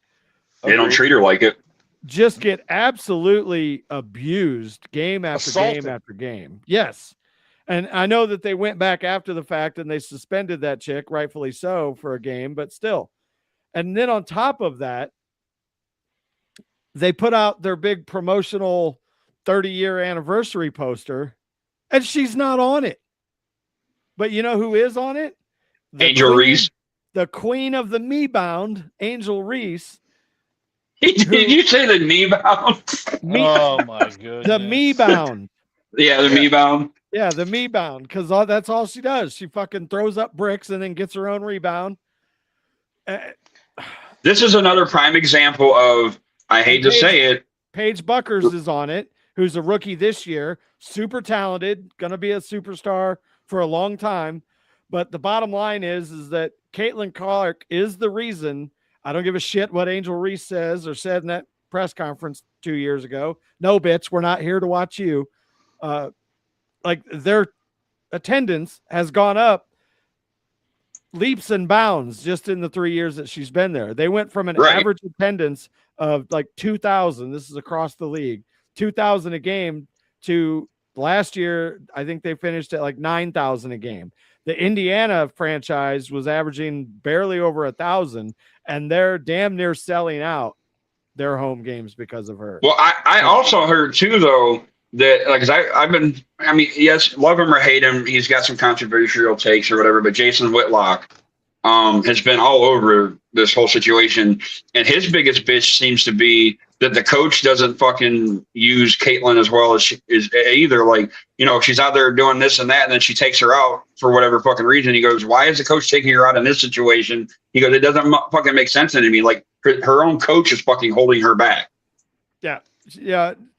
They don't treat her like it. Just get absolutely abused game after game after game. Yes. And I know that they went back after the fact and they suspended that chick, rightfully so, for a game, but still. And then on top of that, they put out their big promotional 30-year anniversary poster, and she's not on it. But you know who is on it? Angel Reese. The queen of the me-bound, Angel Reese. Did you say the me-bound? Oh, my goodness. The me-bound. Yeah, the me-bound. Yeah, the me-bound, because that's all she does. She fucking throws up bricks and then gets her own rebound. This is another prime example of, I hate to say it. Paige Buckers is on it, who's a rookie this year, super talented, going to be a superstar for a long time. But the bottom line is that Caitlin Clark is the reason. I don't give a shit what Angel Reese says or said in that press conference 2 years ago. No, bitch, we're not here to watch you. Like, their attendance has gone up leaps and bounds just in the 3 years that she's been there. They went from an average attendance of like 2,000. This is across the league, 2,000 a game, to last year. I think they finished at like 9,000 a game. The Indiana franchise was averaging barely over 1,000, and they're damn near selling out their home games because of her. Well, I also heard too, though, that, like, yes, love him or hate him, he's got some controversial takes or whatever, but Jason Whitlock has been all over this whole situation, and his biggest bitch seems to be that the coach doesn't fucking use Caitlin as well as she is either. Like, she's out there doing this and that, and then she takes her out for whatever fucking reason. He goes, why is the coach taking her out in this situation? He goes, it doesn't fucking make sense to me. Like, her own coach is fucking holding her back. Yeah.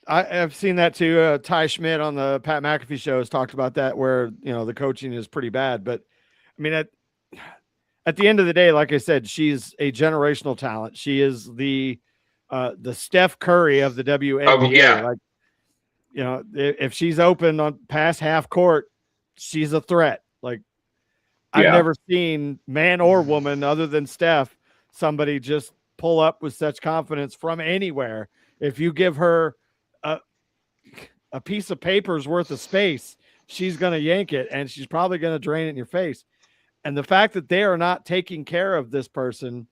I've seen that too. Ty Schmidt on the Pat McAfee show has talked about that, where the coaching is pretty bad. But I mean, at the end of the day, like I said, she's a generational talent. She is the Steph Curry of the WNBA. Oh, yeah. Like, if she's open on past half court, she's a threat. Like, I've never seen, man or woman, other than Steph, somebody just pull up with such confidence from anywhere. If you give her a piece of paper's worth of space, she's going to yank it, and she's probably going to drain it in your face. And the fact that they are not taking care of this person,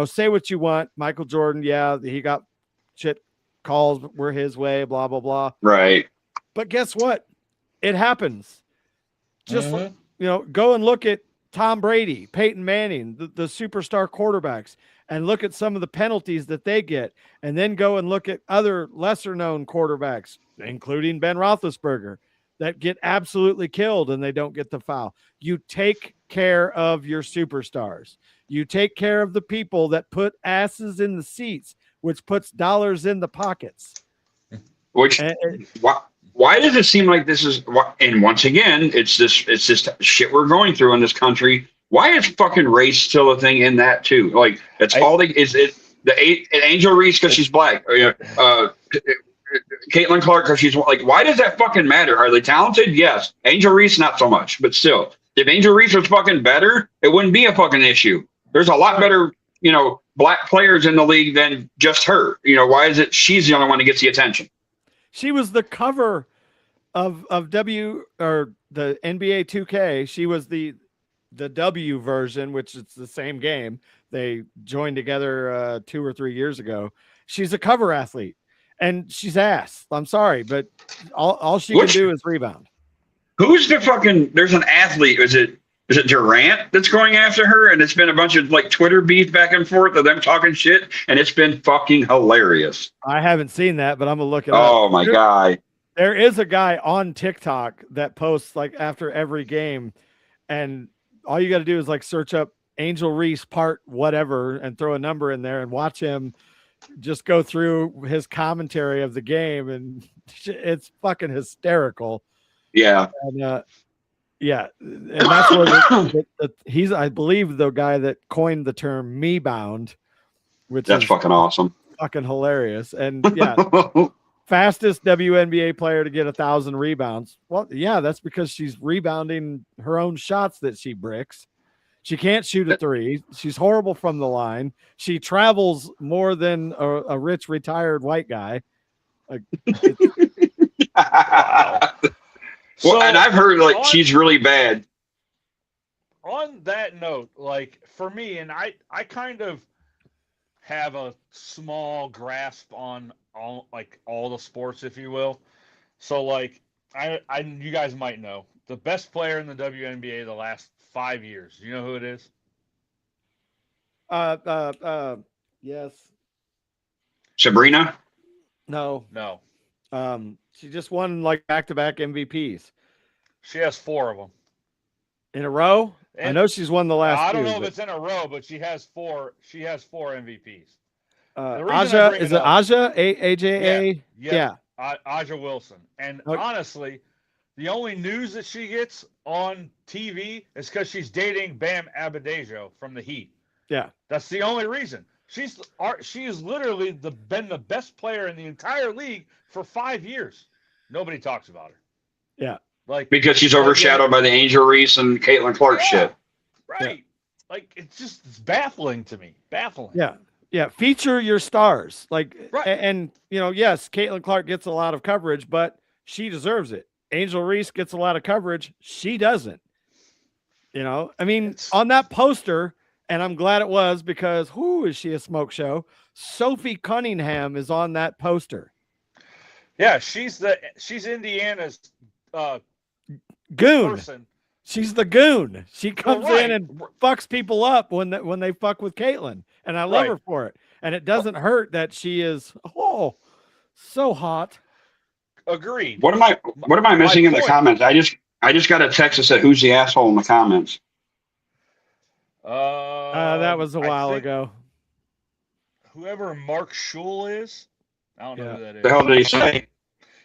say what you want. Michael Jordan, he got shit calls were his way, blah, blah, blah. Right. But guess what? It happens. Just, go and look at Tom Brady, Peyton Manning, the superstar quarterbacks, and look at some of the penalties that they get. And then go and look at other lesser known quarterbacks, including Ben Roethlisberger, that get absolutely killed and they don't get the foul. You take care of your superstars. You take care of the people that put asses in the seats, which puts dollars in the pockets. Which, why does it seem like this is, and once again, it's this shit we're going through in this country. Why is fucking race still a thing in that too? Like, it's Angel Reese because she's black. Caitlin Clark because she's like, why does that fucking matter? Are they talented? Yes. Angel Reese, not so much, but still, if Angel Reese was fucking better, it wouldn't be a fucking issue. There's a lot better, black players in the league than just her. Why is it she's the only one that gets the attention? She was the cover of the NBA 2K. She was the W version, which is the same game. They joined together 2 or 3 years ago. She's a cover athlete. And she's ass. I'm sorry, but all she can do is rebound. Who's there's an athlete. Is it Durant that's going after her? And it's been a bunch of like Twitter beef back and forth of them talking shit. And it's been fucking hilarious. I haven't seen that, but I'm going to look it up. Oh my God. There is a guy on TikTok that posts like after every game. And all you got to do is like search up Angel Reese part whatever and throw a number in there and watch him just go through his commentary of the game, and it's fucking hysterical. Yeah. And and that's where he's, I believe, the guy that coined the term "me bound," which that's is fucking awesome, fucking hilarious. And fastest WNBA player to get 1,000 rebounds. Well, that's because she's rebounding her own shots that she bricks. She can't shoot a three. She's horrible from the line. She travels more than a rich retired white guy. Like, well, and I've heard she's really bad. On that note, like for me, and I kind of have a small grasp on all the sports, if you will. So like you guys might know the best player in the WNBA the last 5 years. You know who it is? Yes. Sabrina? No. She just won like back-to-back MVPs. She has 4 of them in a row. I know she's won the last. I don't know if it's in a row, but she has 4. She has 4 MVPs. Aja, is it Aja? AJA? Yeah. Aja Wilson. And honestly, the only news that she gets on TV is because she's dating Bam Adebayo from the Heat. Yeah. That's the only reason. She is literally been the best player in the entire league for 5 years. Nobody talks about her. Yeah. Because she's overshadowed by the Angel Reese and Caitlin Clark shit. Right. Yeah. It's baffling to me. Baffling. Yeah. Yeah. Feature your stars. And yes, Caitlin Clark gets a lot of coverage, but she deserves it. Angel Reese gets a lot of coverage. She doesn't. On that poster, and I'm glad it was because is she a smoke show? Sophie Cunningham is on that poster. Yeah, she's Indiana's goon. Person. She's the goon. She comes in and fucks people up when they fuck with Caitlin, and I love her for it. And it doesn't hurt that she is so hot. Agreed. What am I missing in the comments? I just got a text that said, "Who's the asshole?" in the comments. That was a while ago. Whoever Mark Schul is. I don't know who that is. The hell did he say?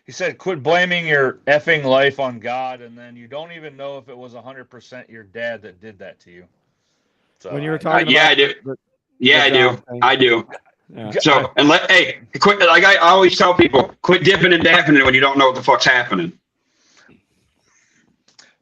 He said, quit blaming your effing life on God, and then you don't even know if it was 100% your dad that did that to you. So when you were talking about yeah, I do. I do. I do. Yeah. So, and quit. Like I always tell people, quit dipping and dapping it when you don't know what the fuck's happening.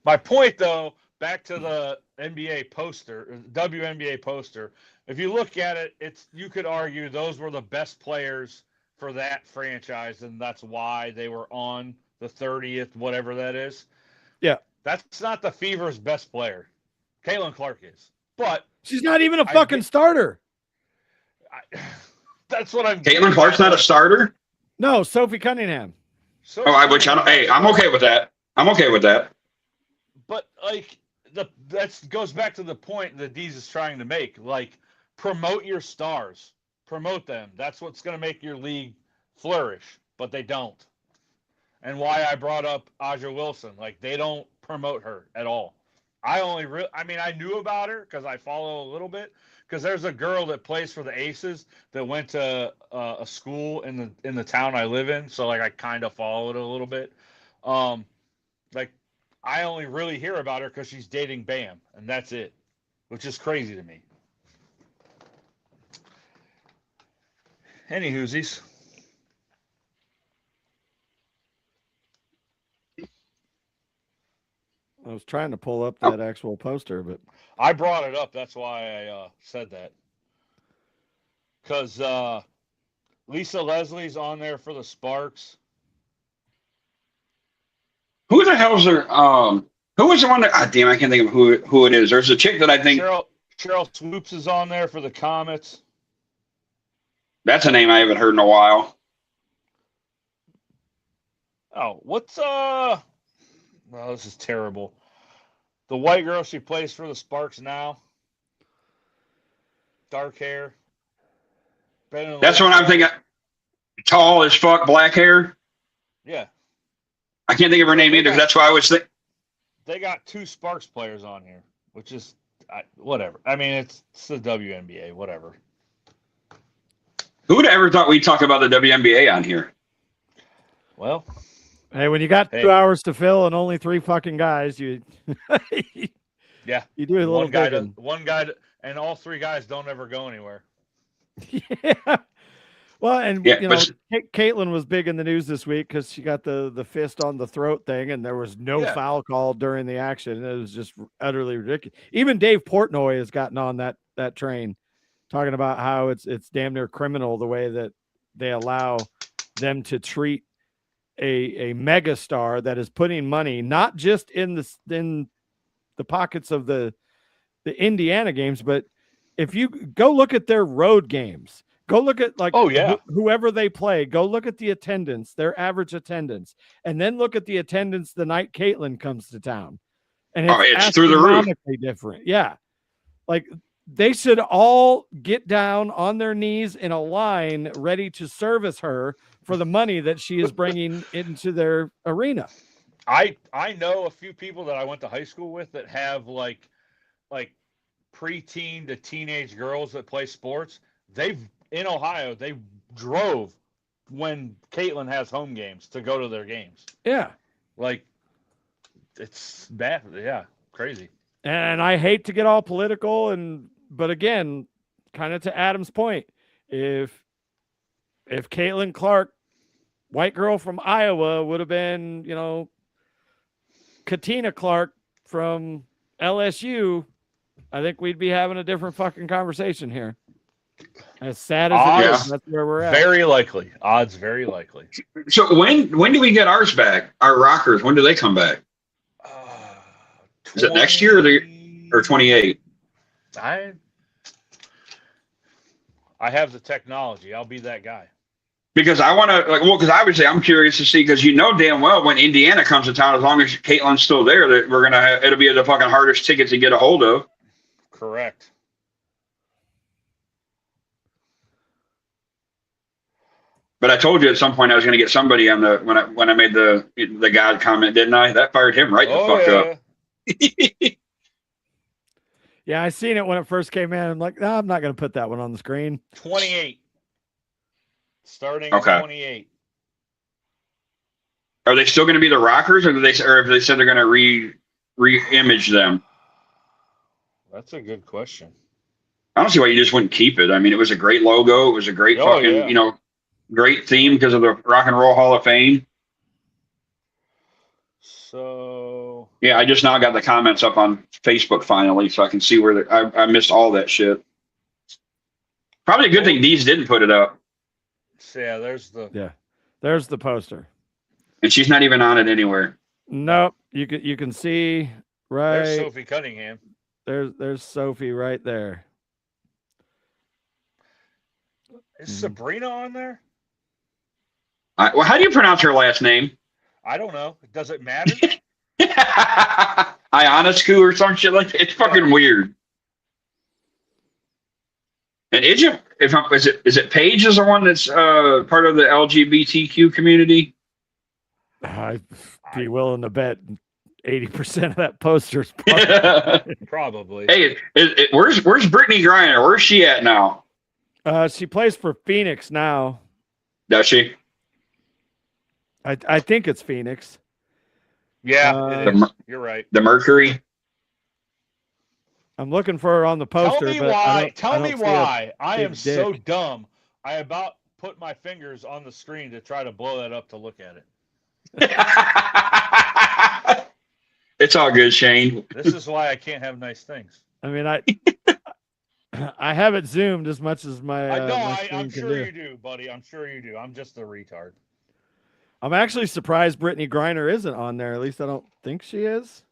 My point, though, back to the NBA poster, WNBA poster. If you look at it, you could argue those were the best players for that franchise, and that's why they were on the 30th, whatever that is. Yeah. That's not the Fever's best player. Caitlin Clark is. But she's not even a fucking starter. That's what I'm Caitlin Clark's not a starter? No, Sophie Cunningham. I'm okay with that. I'm okay with that. But like that goes back to the point that Deez is trying to make. Like, promote your stars. Promote them. That's what's going to make your league flourish, but they don't. And why I brought up Aja Wilson, like they don't promote her at all. I knew about her because I follow a little bit, because there's a girl that plays for the Aces that went to a school in the town I live in, so like I kind of followed it a little bit. Like I only really hear about her because she's dating Bam, and that's it, which is crazy to me. Any whoosies. I was trying to pull up that actual poster, but I brought it up. That's why I said that. Because Lisa Leslie's on there for the Sparks. Who the hell's there? Who was the one that? Damn, I can't think of who it is. There's a chick that I think. Cheryl Swoops is on there for the Comets. That's a name I haven't heard in a while. Oh, what's well, this is terrible. The white girl, she plays for the Sparks now. Dark hair. That's what I'm thinking. Tall as fuck, black hair. Yeah. I can't think of her name either. That's why I was thinking. They got 2 Sparks players on here, which is whatever. I mean, it's the WNBA, whatever. Who would have ever thought we'd talk about the WNBA on here? Well, hey, when you got 2 hours to fill and only 3 fucking guys, you yeah, you do a little digging. One guy, and all 3 guys don't ever go anywhere. Yeah. Well, and Caitlin was big in the news this week because she got the fist on the throat thing, and there was no foul call during the action. It was just utterly ridiculous. Even Dave Portnoy has gotten on that train, talking about how it's damn near criminal the way that they allow them to treat a mega star that is putting money not just in the pockets of the Indiana games, but if you go look at their road games, go look at whoever they play, go look at the attendance, their average attendance, and then look at the attendance the night Caitlin comes to town. And it's through the roof. Different. Yeah. Like they should all get down on their knees in a line ready to service her for the money that she is bringing into their arena. I know a few people that I went to high school with that have like preteen to teenage girls that play sports. In Ohio, they drove when Caitlin has home games to go to their games. Yeah. Like, it's bad. Yeah, crazy. And I hate to get all political, but again, kind of to Adam's point, if Caitlin Clark, white girl from Iowa, would have been, Katina Clark from LSU, I think we'd be having a different fucking conversation here. As sad as it is, that's where we're at. Very likely. Odds very likely. So when do we get ours back? Our rockers, when do they come back? Is it next year or 28? I have the technology. I'll be that guy. Because I want to, because obviously I'm curious to see, because damn well when Indiana comes to town, as long as Caitlin's still there, that we're going to have, it'll be the fucking hardest ticket to get a hold of. Correct. But I told you at some point I was going to get somebody on when I made the God comment, didn't I? That fired him right the fuck up. Yeah, I seen it when it first came in. I'm like, no, I'm not going to put that one on the screen. 28. starting in 28. Are they still going to be the Rockers, or have they said they're going to re-image them? That's a good question. I don't see why you just wouldn't keep it. I mean, it was a great logo. It was a great great theme because of the Rock and Roll Hall of Fame. So yeah, I just now got the comments up on Facebook finally, so I can see where I missed all that shit. Probably a good thing Deez didn't put it up. So yeah, there's the poster, and she's not even on it anywhere. Nope, you can see right. There's Sophie Cunningham. There's Sophie right there. Is Sabrina on there? Well, how do you pronounce her last name? I don't know. Does it matter? Ionescu or some shit like that. It's fucking weird. And is it Paige is the one that's part of the LGBTQ community? I'd be willing to bet 80% of that poster's probably. Hey, where's Brittany Griner? Where's she at now? She plays for Phoenix now. Does she? I think it's Phoenix. Yeah, it is. You're right. The Mercury. I'm looking for her on the poster. Tell me why. Tell me why. I am so dumb. I about put my fingers on the screen to try to blow that up to look at it. It's all good, Shane. This is why I can't have nice things. I mean, I have it zoomed as much as my. I'm sure you do, buddy. I'm sure you do. I'm just a retard. I'm actually surprised Brittany Griner isn't on there. At least I don't think she is.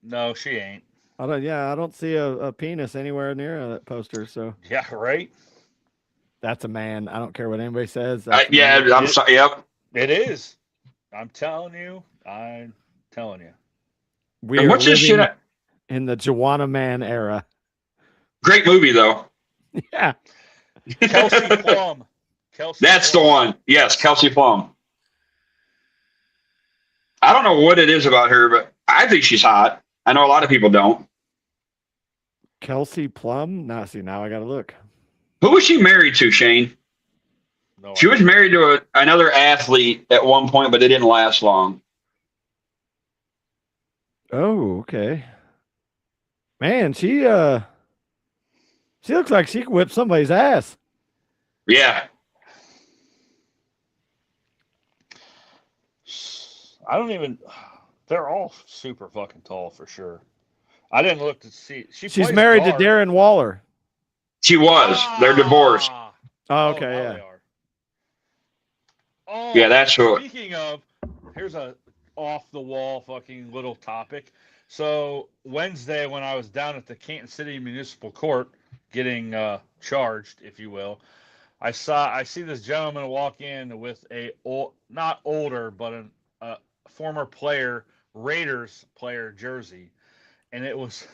No, she ain't. I don't see a penis anywhere near that poster. So yeah, right. That's a man. I don't care what anybody says. I'm sorry. Yep, it is. I'm telling you. We are living in the Joanna Man era. Great movie though. Yeah. Kelsey Plum. That's the one. Yes, Kelsey Plum. I don't know what it is about her, but I think she's hot. I know a lot of people don't. Kelsey Plum? Now I got to look. Who was she married to, Shane? No, she was married to another athlete at one point, but it didn't last long. Oh, okay. Man, she looks like she could whip somebody's ass. Yeah. They're all super fucking tall for sure. I didn't look to see. She's married to Darren Waller. She was. They're divorced. Oh, okay, yeah. They are. Oh, yeah, that's what. Speaking of, here's a off the wall fucking little topic. So Wednesday, when I was down at the Canton City Municipal Court getting charged, if you will, I see this gentleman walk in with not older, but a former player, Raiders player jersey, and it was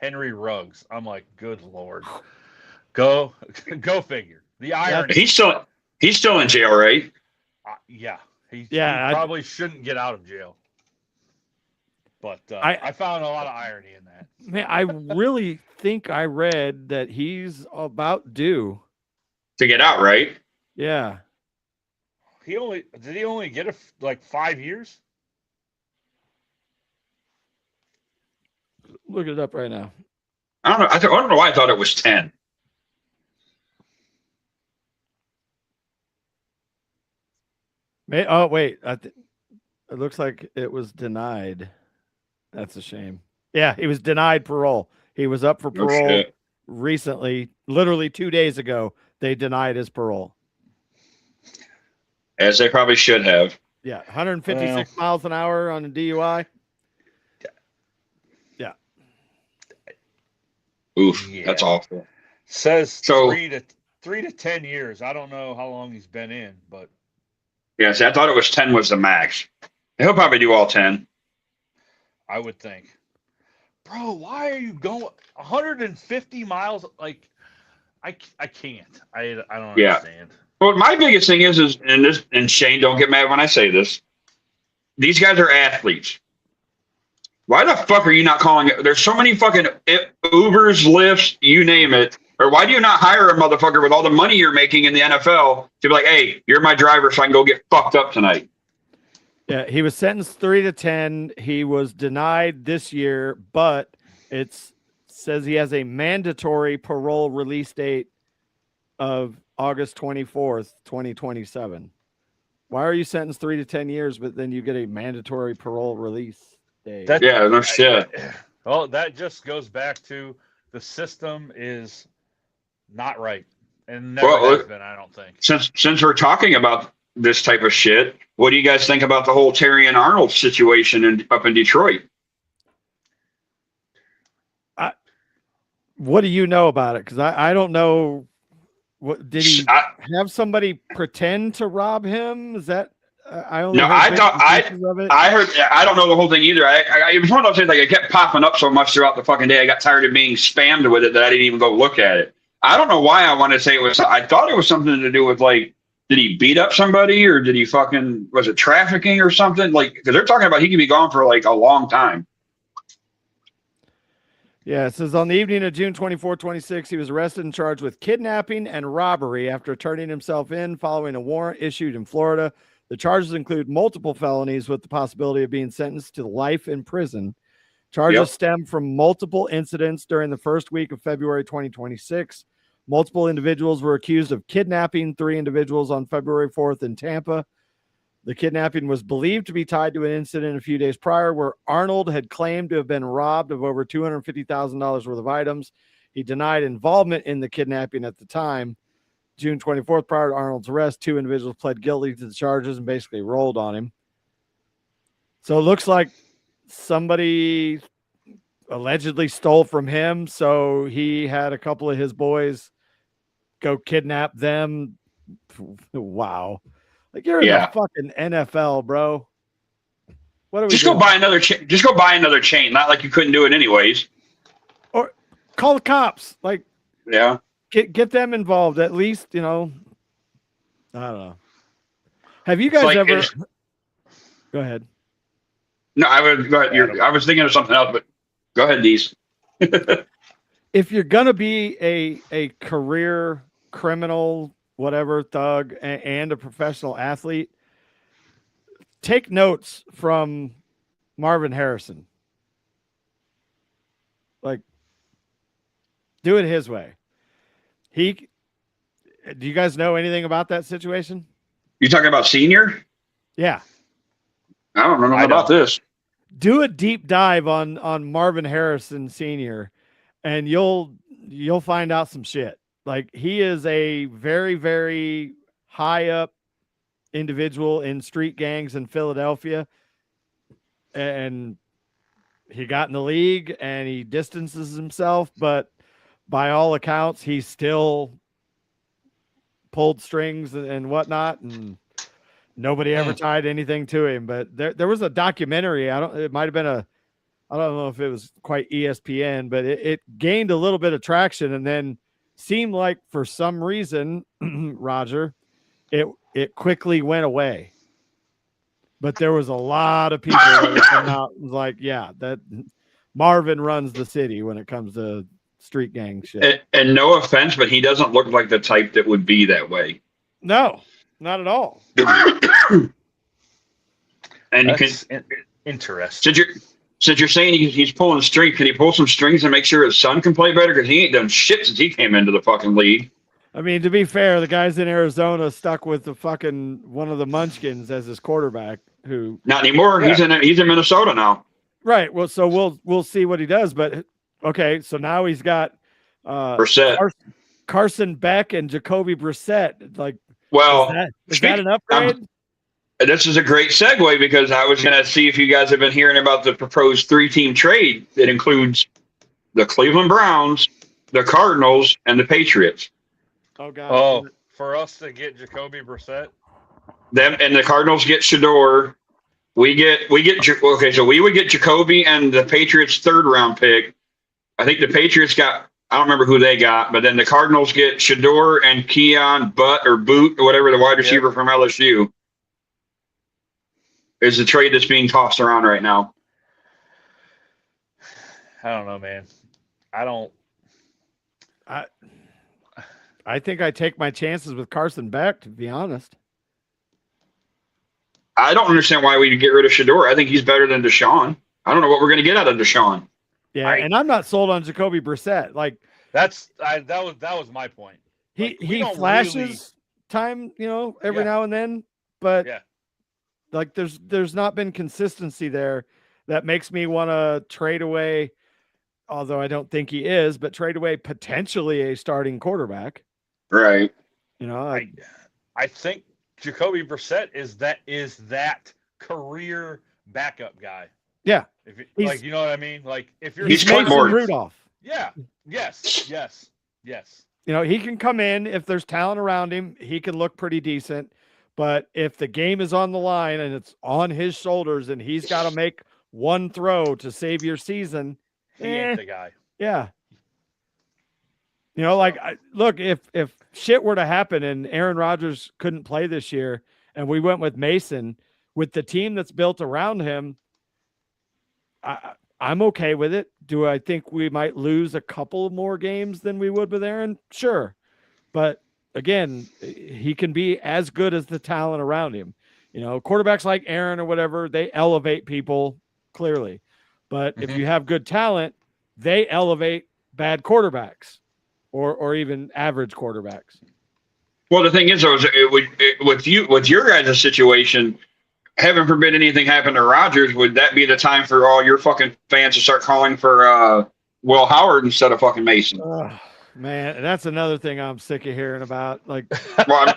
Henry Ruggs. I'm like, good Lord. Go figure. The irony. He's still in jail, right? Yeah. He probably shouldn't get out of jail. But I found a lot of irony in that. Man, I really think I read that he's about due to get out, right? Yeah. Did he only get 5 years? Look it up right now. I don't know. I don't know why I thought it was 10. Oh wait, it looks like it was denied. That's a shame. Yeah, he was denied parole. He was up for parole recently, literally 2 days ago. They denied his parole. As they probably should have. Yeah, 156 miles an hour on a DUI. Yeah. Oof, that's awful. Says 3 to 10 years. I don't know how long he's been in, but. Yes, I thought it was 10 was the max. He'll probably do all 10. I would think. Bro, why are you going 150 miles? Like, I can't. I don't understand. Well, my biggest thing is and Shane, don't get mad when I say this. These guys are athletes. Why the fuck are you not calling it? There's so many fucking Ubers, Lyfts, you name it. Or why do you not hire a motherfucker with all the money you're making in the NFL to be like, hey, you're my driver so I can go get fucked up tonight? Yeah, he was sentenced 3 to 10. He was denied this year, but it says he has a mandatory parole release date of August 24th, 2027. Why are you sentenced 3 to 10 years, but then you get a mandatory parole release date? Yeah, no shit. Well, that just goes back to the system is not right, and never has been, I don't think. Since we're talking about this type of shit, what do you guys think about the whole Terry and Arnold situation up in Detroit? What do you know about it? Because I don't know. What did he have somebody pretend to rob him? Is that I only no? I heard. I don't know the whole thing either. It was one of those things like it kept popping up so much throughout the fucking day. I got tired of being spammed with it that I didn't even go look at it. I don't know why I want to say it was. I thought it was something to do with like, did he beat up somebody or did he fucking, was it trafficking or something? Like, because they're talking about he could be gone for like a long time. Yeah, it says on the evening of June 24, 26, he was arrested and charged with kidnapping and robbery after turning himself in following a warrant issued in Florida. The charges include multiple felonies with the possibility of being sentenced to life in prison. Charges stem from multiple incidents during the first week of February 2026. Multiple individuals were accused of kidnapping 3 individuals on February 4th in Tampa. The kidnapping was believed to be tied to an incident a few days prior where Arnold had claimed to have been robbed of over $250,000 worth of items. He denied involvement in the kidnapping at the time. June 24th, prior to Arnold's arrest, 2 individuals pled guilty to the charges and basically rolled on him. So it looks like somebody allegedly stole from him. So he had a couple of his boys go kidnap them. Wow. Like you're in the fucking NFL, bro. What are we doing? Go buy another chain. Just go buy another chain. Not like you couldn't do it anyways. Or call the cops. Like, yeah, get them involved. At least, you know. I don't know. Have you guys ever? Go ahead. No, I was. Go ahead. I was thinking of something else, but go ahead, Dees. If you're gonna be a career criminal, whatever, thug, and a professional athlete, take notes from Marvin Harrison. Like, do it his way. Do you guys know anything about that situation? You talking about Senior? Yeah. I don't know about this. Do a deep dive on Marvin Harrison Sr. and you'll find out some shit. Like, he is a very, very high up individual in street gangs in Philadelphia. And he got in the league and he distances himself, but by all accounts, he still pulled strings and whatnot. And nobody ever tied anything to him. But there was a documentary. It might have been I don't know if it was quite ESPN, but it gained a little bit of traction and then seemed like for some reason, Roger, it quickly went away. But there was a lot of people that would come out and was like, yeah, that Marvin runs the city when it comes to street gang shit. And no offense, but he doesn't look like the type that would be that way. No, not at all. And interesting. Since you're saying he's pulling strings, can he pull some strings and make sure his son can play better? Because he ain't done shit since he came into the fucking league. I mean, to be fair, the guy's in Arizona stuck with the fucking one of the Munchkins as his quarterback. Who not anymore? Yeah. He's in Minnesota now. Right. Well, so we'll see what he does. But okay, so now he's got Brissett, Carson Beck, and Jacoby Brissett. Like, well, is that an upgrade? This is a great segue because I was going to see if you guys have been hearing about the proposed 3-team trade that includes the Cleveland Browns, the Cardinals, and the Patriots. Oh, God. Oh, for us to get Jacoby Brissett? Them and the Cardinals get Shador. We would get Jacoby and the Patriots' 3rd-round pick. I think the Patriots got, I don't remember who they got, but then the Cardinals get Shador and Keon Boot or whatever, the wide receiver from LSU. Is the trade that's being tossed around right now. I don't know, man. I think I take my chances with Carson Beck, to be honest. I don't understand why we get rid of Shador. I think he's better than Deshaun. I don't know what we're going to get out of Deshaun. Yeah, and I'm not sold on Jacoby Brissett. Like that was my point. Like, he flashes time, every now and then, but like there's not been consistency there that makes me want to trade away, although I don't think he is, but trade away potentially a starting quarterback. Right. I think Jacoby Brissett is that career backup guy. Yeah. You know what I mean? Like if you're he's Mason Rudolph. Yeah. Yes. He can come in if there's talent around him. He can look pretty decent. But if the game is on the line and it's on his shoulders and he's got to make one throw to save your season, he ain't the guy. Yeah. Look, if shit were to happen and Aaron Rodgers couldn't play this year and we went with Mason with the team that's built around him, I'm okay with it. Do I think we might lose a couple more games than we would with Aaron? Sure. But again, he can be as good as the talent around him. Quarterbacks like Aaron or whatever, they elevate people clearly. But if you have good talent, they elevate bad quarterbacks or even average quarterbacks. Well, the thing is, though, with your guys' situation, heaven forbid anything happened to Rodgers, would that be the time for all your fucking fans to start calling for Will Howard instead of fucking Mason? Oh, man, that's another thing I'm sick of hearing about. Like, well,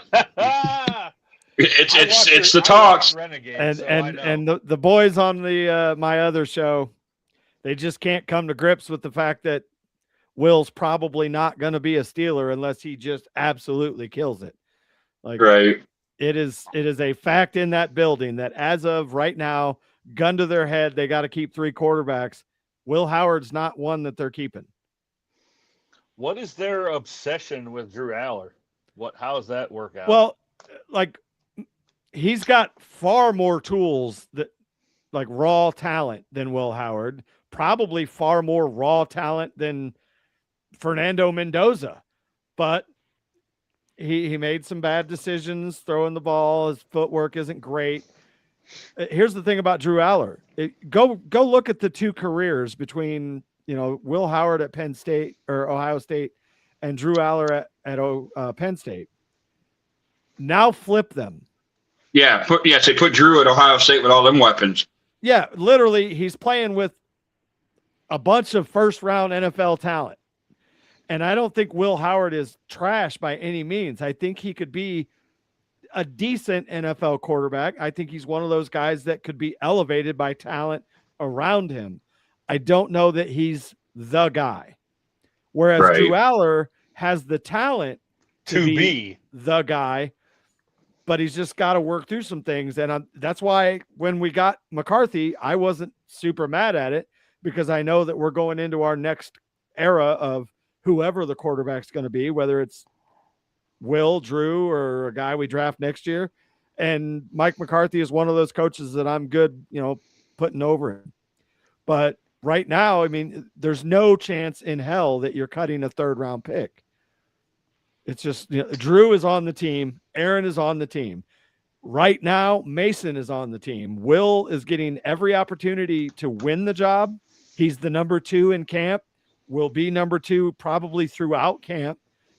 it's the talks, and the boys on the my other show, they just can't come to grips with the fact that Will's probably not going to be a Steeler unless he just absolutely kills it. Like, right. It is a fact in that building that as of right now, gun to their head, they got to keep 3 quarterbacks. Will Howard's not one that they're keeping. What is their obsession with Drew Aller? How does that work out? Well, like he's got far more tools that like raw talent than Will Howard, probably far more raw talent than Fernando Mendoza, but he made some bad decisions throwing the ball. His footwork isn't great. Here's the thing about Drew Aller. Go look at the 2 careers between, Will Howard at Penn State or Ohio State and Drew Aller at Penn State. Now flip them. Yeah. They put Drew at Ohio State with all them weapons. Yeah. Literally, he's playing with a bunch of first-round NFL talent. And I don't think Will Howard is trash by any means. I think he could be a decent NFL quarterback. I think he's one of those guys that could be elevated by talent around him. I don't know that he's the guy. Whereas Drew Aller has the talent to be the guy, but he's just got to work through some things. And that's why when we got McCarthy, I wasn't super mad at it because I know that we're going into our next era of whoever the quarterback's going to be, whether it's Will, Drew, or a guy we draft next year. And Mike McCarthy is one of those coaches that I'm good, putting over him. But right now, I mean, there's no chance in hell that you're cutting a 3rd-round pick. It's just, Drew is on the team. Aaron is on the team. Right now, Mason is on the team. Will is getting every opportunity to win the job. He's the number 2 in camp. Will be number 2 probably throughout camp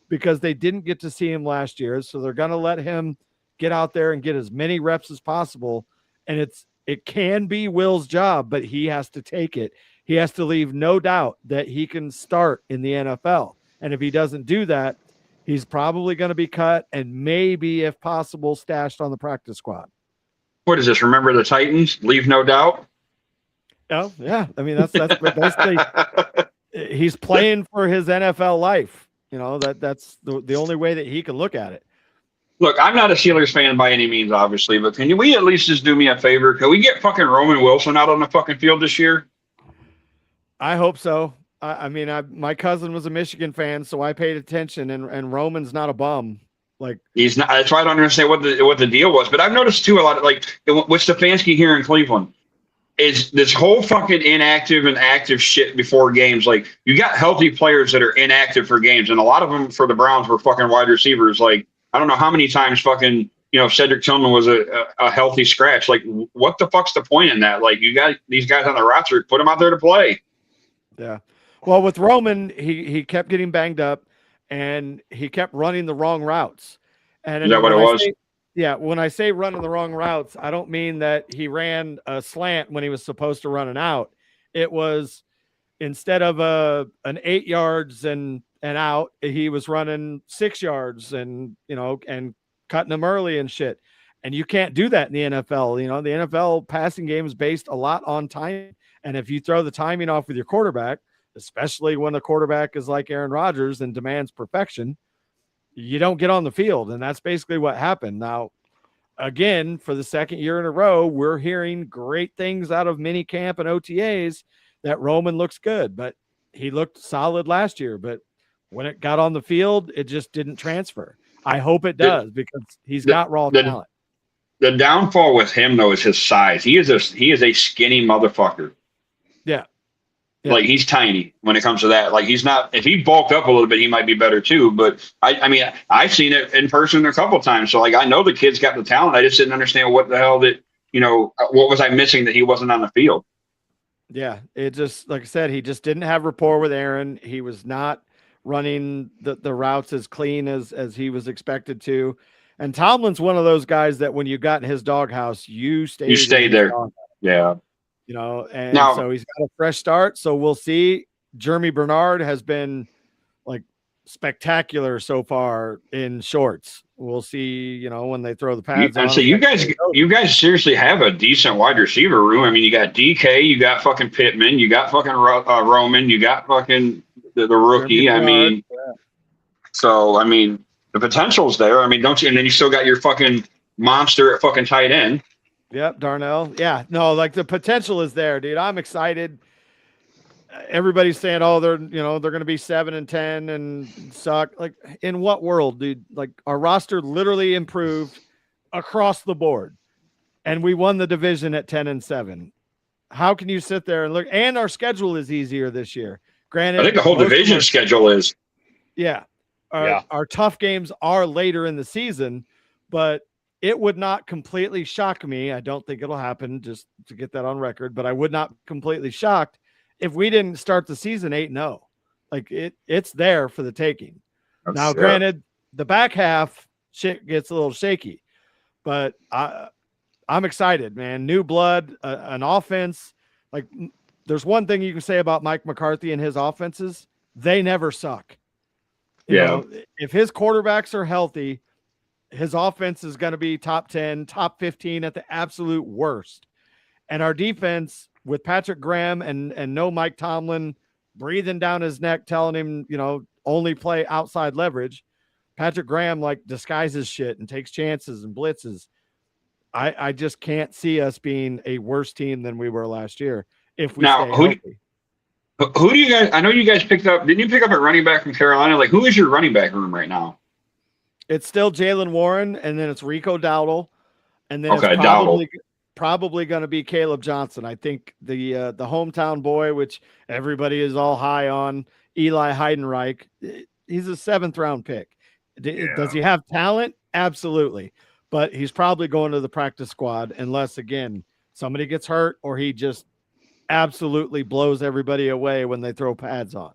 because they didn't get to see him last year. So they're going to let him get out there and get as many reps as possible. And it can be Will's job, but he has to take it. He has to leave no doubt that he can start in the NFL. And if he doesn't do that, he's probably going to be cut and maybe, if possible, stashed on the practice squad. What is this? Remember the Titans? Leave no doubt? Oh, yeah. I mean, that's basically he's playing for his NFL life. That's the only way that he can look at it. Look, I'm not a Steelers fan by any means, obviously, but can we at least just do me a favor? Can we get fucking Roman Wilson out on the fucking field this year? I hope so. My cousin was a Michigan fan, so I paid attention, and Roman's not a bum. Like he's not. That's why I don't understand what the deal was. But I've noticed too a lot of with Stefanski here in Cleveland. is this whole fucking inactive and active shit before games. Like, you got healthy players that are inactive for games, and a lot of them for the Browns were fucking wide receivers. Like, I don't know how many times fucking, Cedric Tillman was a healthy scratch. Like, what the fuck's the point in that? Like, you got these guys on the roster, put them out there to play. Yeah. Well, with Roman, he kept getting banged up, and he kept running the wrong routes. And Is that what it was? Yeah, when I say running the wrong routes, I don't mean that he ran a slant when he was supposed to run an out. It was instead of an 8 yards and out, he was running 6 yards and cutting them early and shit. And you can't do that in the NFL. The NFL passing game is based a lot on time. And if you throw the timing off with your quarterback, especially when the quarterback is like Aaron Rodgers and demands perfection, you don't get on the field. And that's basically what happened. Now, again, for the second year in a row, we're hearing great things out of mini camp and OTAs that Roman looks good, but he looked solid last year. But when it got on the field, it just didn't transfer. I hope it does because he's got raw talent. The downfall with him, though, is his size. He is a skinny motherfucker. Yeah. Yeah. Like, he's tiny when it comes to that. Like, he's not, if he bulked up a little bit, he might be better too. But I mean, I've seen it in person a couple of times. So, like, I know the kid's got the talent. I just didn't understand what the hell what was I missing that he wasn't on the field? Yeah. It just, like I said, he just didn't have rapport with Aaron. He was not running the routes as clean as he was expected to. And Tomlin's one of those guys that when you got in his doghouse, you stayed there. Yeah. And now, so he's got a fresh start. So we'll see. Jeremy Bernard has been like spectacular so far in shorts. We'll see, when they throw the pads on. So you guys seriously have a decent wide receiver room. I mean, you got DK, you got fucking Pittman, you got fucking Roman, you got fucking the rookie. Bernard, I mean, so, I mean, the potential's there. I mean, don't you? And then you still got your fucking monster at fucking tight end. Yep, Darnell. Yeah, no, like the potential is there, dude. I'm excited. Everybody's saying, "Oh, they're going to be 7-10 and suck." Like, in what world, dude? Like, our roster literally improved across the board, and we won the division at 10-7. How can you sit there and look? And our schedule is easier this year. Granted, I think the whole division schedule is. Yeah, our tough games are later in the season, but it would not completely shock me. I don't think it'll happen, just to get that on record, but I would not completely shocked if we didn't start the season 8-0. Like, it's there for the taking. Now, granted, the back half shit gets a little shaky, but I'm excited, man. New blood, an offense. Like, there's one thing you can say about Mike McCarthy and his offenses. They never suck. You know, if his quarterbacks are healthy, his offense is going to be top 10, top 15 at the absolute worst. And our defense with Patrick Graham and no Mike Tomlin breathing down his neck, telling him, only play outside leverage. Patrick Graham like disguises shit and takes chances and blitzes. I just can't see us being a worse team than we were last year if we stay healthy. Who do you guys? I know you guys picked up. Didn't you pick up a running back from Carolina? Like, who is your running back room right now? It's still Jalen Warren, and then it's Rico Dowdle, and then it's probably going to be Caleb Johnson. I think the hometown boy, which everybody is all high on, Eli Heidenreich. He's a 7th round pick. Does he have talent? Absolutely, but he's probably going to the practice squad unless, again, somebody gets hurt or he just absolutely blows everybody away when they throw pads on.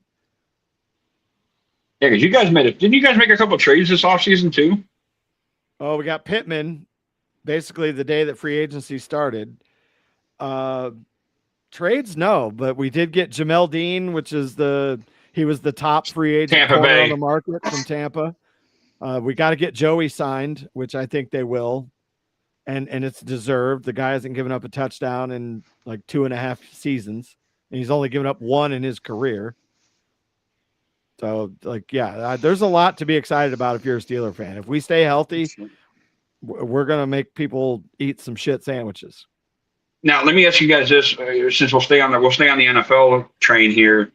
Yeah, because you guys didn't you guys make a couple trades this offseason too? Oh, we got Pittman basically the day that free agency started. Trades, no, but we did get Jamel Dean, which is he was the top free agent on the market from Tampa. We got to get Joey signed, which I think they will. And it's deserved. The guy hasn't given up a touchdown in like 2.5 seasons, and he's only given up 1 in his career. So, there's a lot to be excited about if you're a Steeler fan. If we stay healthy, we're going to make people eat some shit sandwiches. Now, let me ask you guys this, since we'll stay on the NFL train here.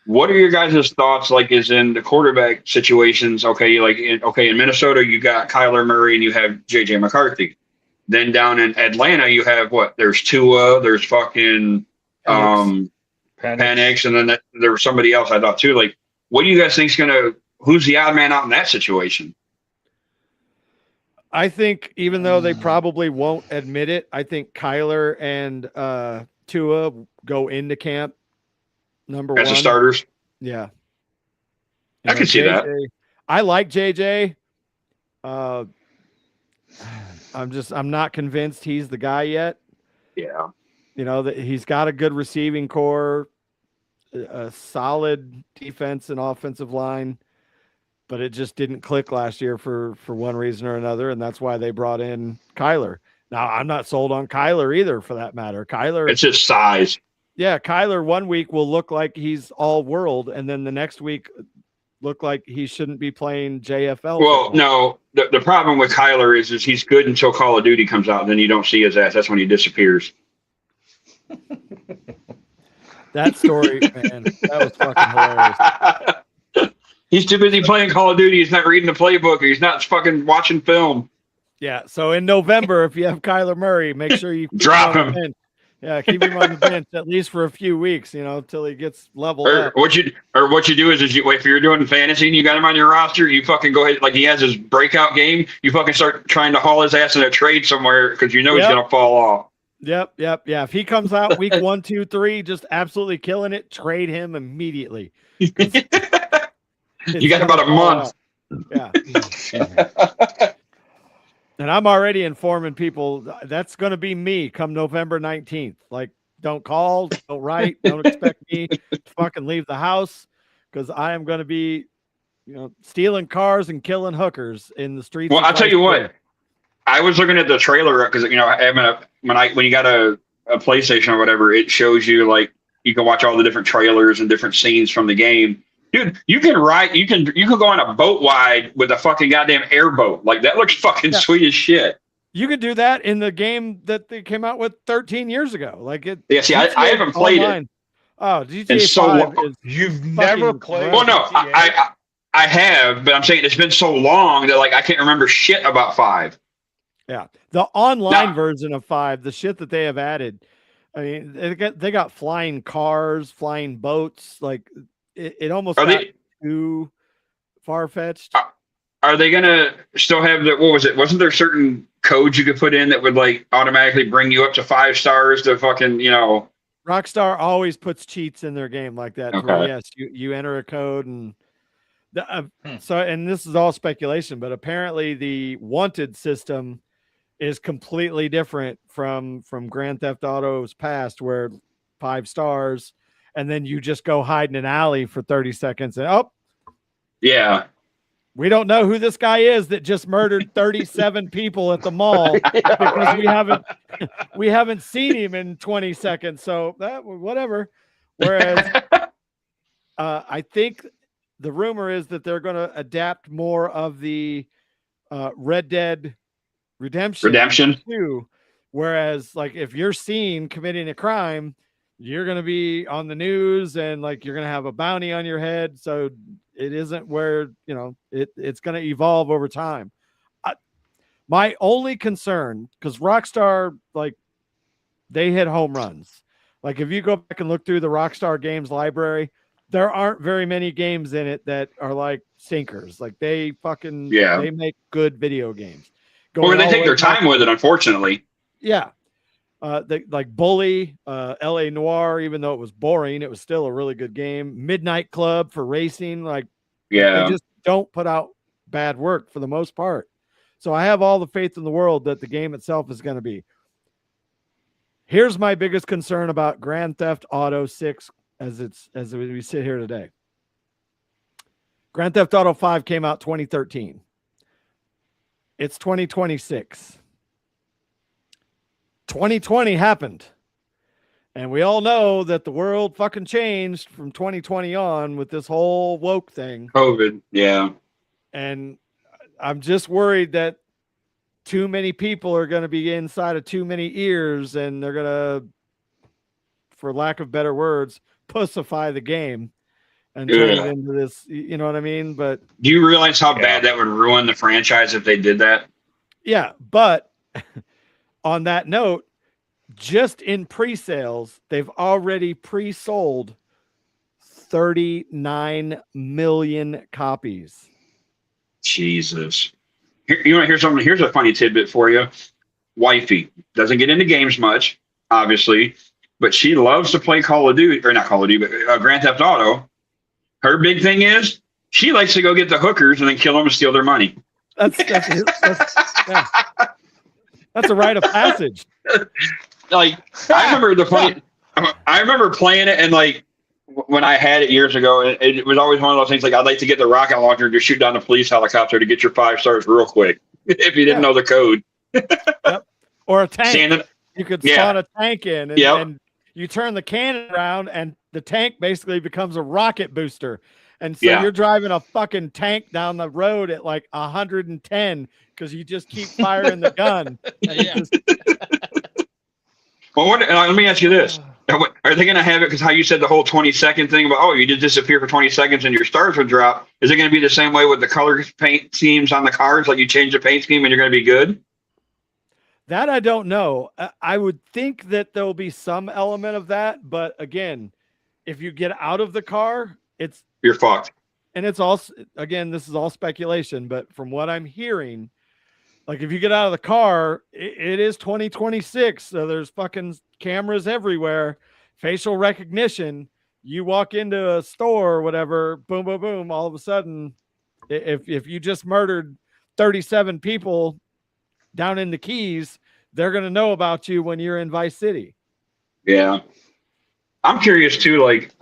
What are your guys' thoughts, like, is in the quarterback situations? Okay, in Minnesota, you got Kyler Murray and you have J.J. McCarthy. Then down in Atlanta, you have what? There's Tua, there's fucking Penix, and then there was somebody else I thought too. Like, what do you guys think's who's the odd man out in that situation? I think even though they probably won't admit it, I think Kyler and Tua go into camp number As one. the starters? Yeah. I can see that. I like JJ. I'm not convinced he's the guy yet. Yeah. You know, that he's got a good receiving core, a solid defense and offensive line, but it just didn't click last year for one reason or another, and that's why they brought in Kyler. Now, I'm not sold on Kyler either, for that matter. Kyler, it's just size. Yeah, Kyler one week will look like he's all world, and then the next week look like he shouldn't be playing JFL. Well, no, the problem with Kyler is he's good until Call of Duty comes out, and then you don't see his ass. That's when he disappears. That story, man, that was fucking hilarious. He's too busy playing Call of Duty. He's not reading the playbook, or he's not fucking watching film. Yeah, so in November, if you have Kyler Murray, make sure you drop him. Yeah, keep him on the bench at least for a few weeks, until he gets leveled up. What you do is if you're doing fantasy and you got him on your roster, you fucking go ahead, like he has his breakout game, you fucking start trying to haul his ass in a trade somewhere because he's gonna fall off. Yep. Yeah. If he comes out week 1, 2, 3, just absolutely killing it, trade him immediately. You got about a month. Yeah. And I'm already informing people that's going to be me come November 19th. Like, don't call, don't write, don't expect me to fucking leave the house, because I am going to be, stealing cars and killing hookers in the streets. Well, I'll tell you what. I was looking at the trailer because when you got a PlayStation or whatever, it shows you like you can watch all the different trailers and different scenes from the game. Dude, you can go on a boat wide with a fucking goddamn airboat. Like, that looks fucking sweet as shit. You could do that in the game that they came out with 13 years ago. Like it. Yeah, see, I haven't played it. Oh, GTA 5 is you've never played. Well, no, I have, but I'm saying it's been so long that like I can't remember shit about 5. Yeah, the online version of 5, the shit that they have added. I mean, they got flying cars, flying boats. Like it almost got too far-fetched. Are they gonna still have the? What was it? Wasn't there certain codes you could put in that would like automatically bring you up to 5 stars to fucking Rockstar always puts cheats in their game like that. Okay. Where, yes, you enter a code and so, and this is all speculation, but apparently the wanted system is completely different from Grand Theft Auto's past, where 5 stars and then you just go hide in an alley for 30 seconds and yeah. We don't know who this guy is that just murdered 37 people at the mall because we haven't seen him in 20 seconds. So whatever. Whereas I think the rumor is that they're going to adapt more of the Red Dead Redemption too. Whereas like if you're seen committing a crime, you're going to be on the news and like you're going to have a bounty on your head. So it isn't where, it's going to evolve over time. My only concern, because Rockstar, like, they hit home runs. Like, if you go back and look through the Rockstar Games library, there aren't very many games in it that are like stinkers. Like, they make good video games. Or they take their time with it, unfortunately. Yeah. Like Bully, LA Noire, even though it was boring, it was still a really good game. Midnight Club for racing, like, they just don't put out bad work for the most part. So I have all the faith in the world that the game itself is going to be. Here's my biggest concern about Grand Theft Auto 6 as we sit here today. Grand Theft Auto 5 came out 2013. It's 2026. 2020 happened. And we all know that the world fucking changed from 2020 on with this whole woke thing. COVID, yeah. And I'm just worried that too many people are going to be inside of too many ears and they're going to, for lack of better words, pussify the game and turn it into this, you know what I mean? But do you realize how bad that would ruin the franchise if they did that? Yeah, but on that note, just in pre-sales, they've already pre-sold 39 million copies. Jesus. Here, you want to hear something? Here's a funny tidbit for you. Wifey doesn't get into games much, obviously, but she loves to play Call of Duty, or not Call of Duty, but Grand Theft Auto. Her big thing is she likes to go get the hookers and then kill them and steal their money. That's a rite of passage. Like, I remember playing it, and like when I had it years ago, it was always one of those things. Like, I'd like to get the rocket launcher and just shoot down the police helicopter to get your 5 stars real quick if you didn't know the code. Yep. Or a tank. You could spawn a tank in, and you turn the cannon around, and the tank basically becomes a rocket booster. And so you're driving a fucking tank down the road at like 110 because you just keep firing the gun. Well, let me ask you this. Are they going to have it, because how you said the whole 20-second thing about, oh, you just disappear for 20 seconds and your stars would drop. Is it going to be the same way with the color paint schemes on the cars? Like, you change the paint scheme and you're going to be good? That I don't know. I would think that there'll be some element of that. But again, if you get out of the car, you're fucked. And it's also, again, this is all speculation, but from what I'm hearing, like if you get out of the car, it is 2026. So there's fucking cameras everywhere, facial recognition. You walk into a store or whatever, boom, boom, boom. All of a sudden, if you just murdered 37 people down in the Keys, they're going to know about you when you're in Vice City. Yeah. I'm curious too, like,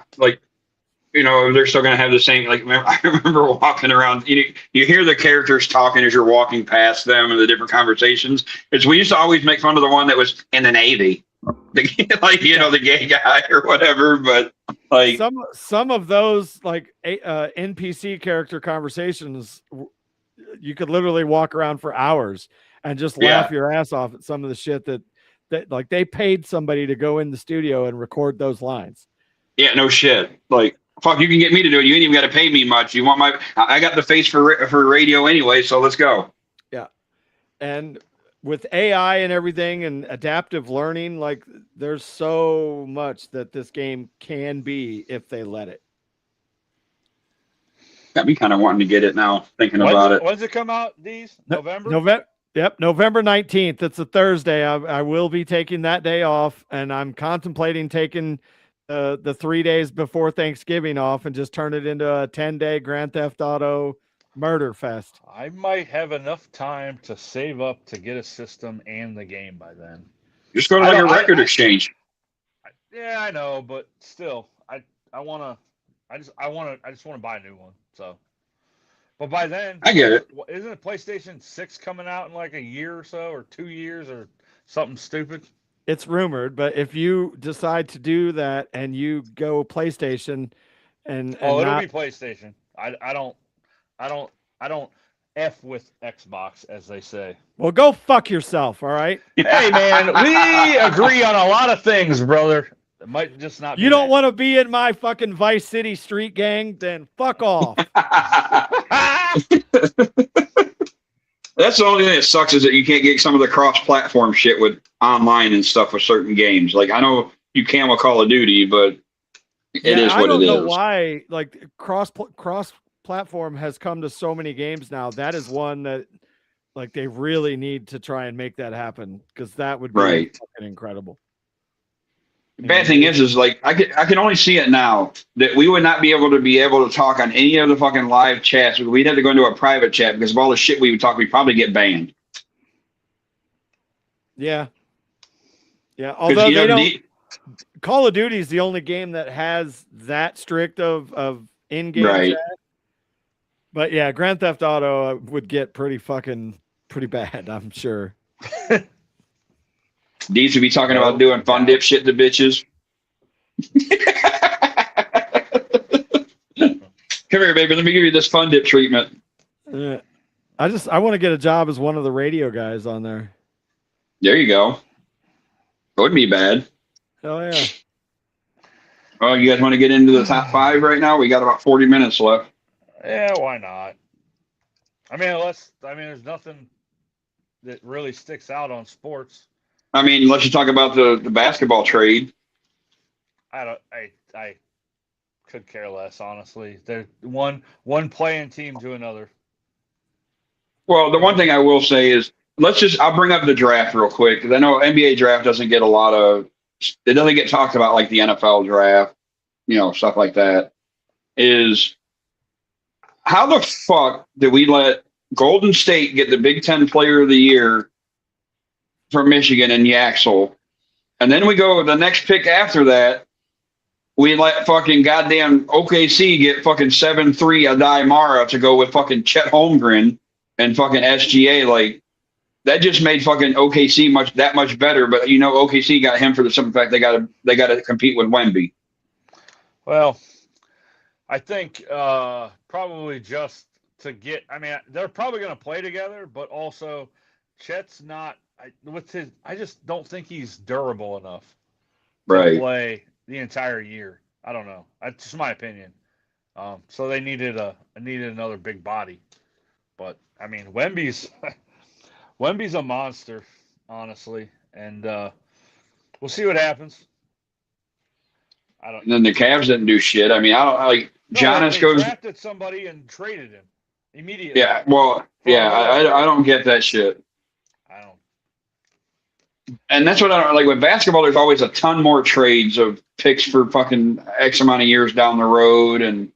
you know, they're still going to have the same, like, I remember walking around, you hear the characters talking as you're walking past them and the different conversations. We used to always make fun of the one that was in the Navy, like, you know, the gay guy or whatever, but like some of those like NPC character conversations, you could literally walk around for hours and just laugh your ass off at some of the shit that like they paid somebody to go in the studio and record those lines. Yeah, no shit. Like, fuck, you can get me to do it. You ain't even got to pay me much. You want I got the face for radio anyway, so let's go. Yeah. And with AI and everything and adaptive learning, like there's so much that this game can be if they let it. Got me kind of wanting to get it now, thinking about it. When's it come out, D's? November? November 19th. It's a Thursday. I will be taking that day off, and I'm contemplating taking the 3 days before Thanksgiving off and just turn it into a 10-day Grand Theft Auto murder fest. I might have enough time to save up to get a system and the game by then. Just go to like a record exchange. Yeah, I know, but still, I just want to buy a new one. So, but by then, I get it. Isn't a PlayStation 6 coming out in like a year or so, or 2 years, or something stupid? It's rumored, but if you decide to do that and you go PlayStation and it'll be PlayStation. I don't F with Xbox, as they say. Well, go fuck yourself, all right? Hey, man, we agree on a lot of things, brother. It might just not be. You don't want to be in my fucking Vice City street gang? Then fuck off. That's the only thing that sucks, is that you can't get some of the cross-platform shit with online and stuff with certain games. Like, I know you can with Call of Duty, but it is what it is. I don't know why, like, cross-platform has come to so many games now. That is one that, like, they really need to try and make that happen, because that would be fucking incredible. The bad thing is like I can only see it now that we would not be able to talk on any of the fucking live chats. We'd have to go into a private chat because of all the shit we would talk. We'd probably get banned. Yeah. Although they don't. Call of Duty is the only game that has that strict of in-game chat. But yeah, Grand Theft Auto would get pretty bad, I'm sure. Deeds would be talking about doing fun dip shit to bitches. Come here, baby. Let me give you this fun dip treatment. I want to get a job as one of the radio guys on there. There you go. It wouldn't be bad. Oh yeah. Oh, you guys want to get into the top 5 right now? We got about 40 minutes left. Yeah, why not? I mean, there's nothing that really sticks out on sports. I mean, let's just talk about the basketball trade. I could care less, honestly. They're one playing team to another. Well, the one thing I will say is I'll bring up the draft real quick because I know NBA draft doesn't get it doesn't get talked about like the NFL draft, stuff like that. Is how the fuck did we let Golden State get the Big Ten Player of the Year from Michigan and Yaxel, and then we go the next pick after that. We let fucking goddamn OKC get fucking 7-3 Adai Mara to go with fucking Chet Holmgren and fucking SGA. Like, that just made fucking OKC that much better. But OKC got him for the simple fact they got to compete with Wemby. Well, I think probably just to get. I mean, they're probably going to play together, but also Chet's not I just don't think he's durable enough to play the entire year. I don't know. That's just my opinion. So they needed another big body. But I mean, Wemby's a monster, honestly, and we'll see what happens. And then the Cavs didn't do shit. I mean, I don't like Giannis goes drafted somebody and traded him immediately. Yeah, well, I don't get that shit. I don't. And that's what I don't like with basketball. There's always a ton more trades of picks for fucking X amount of years down the road, and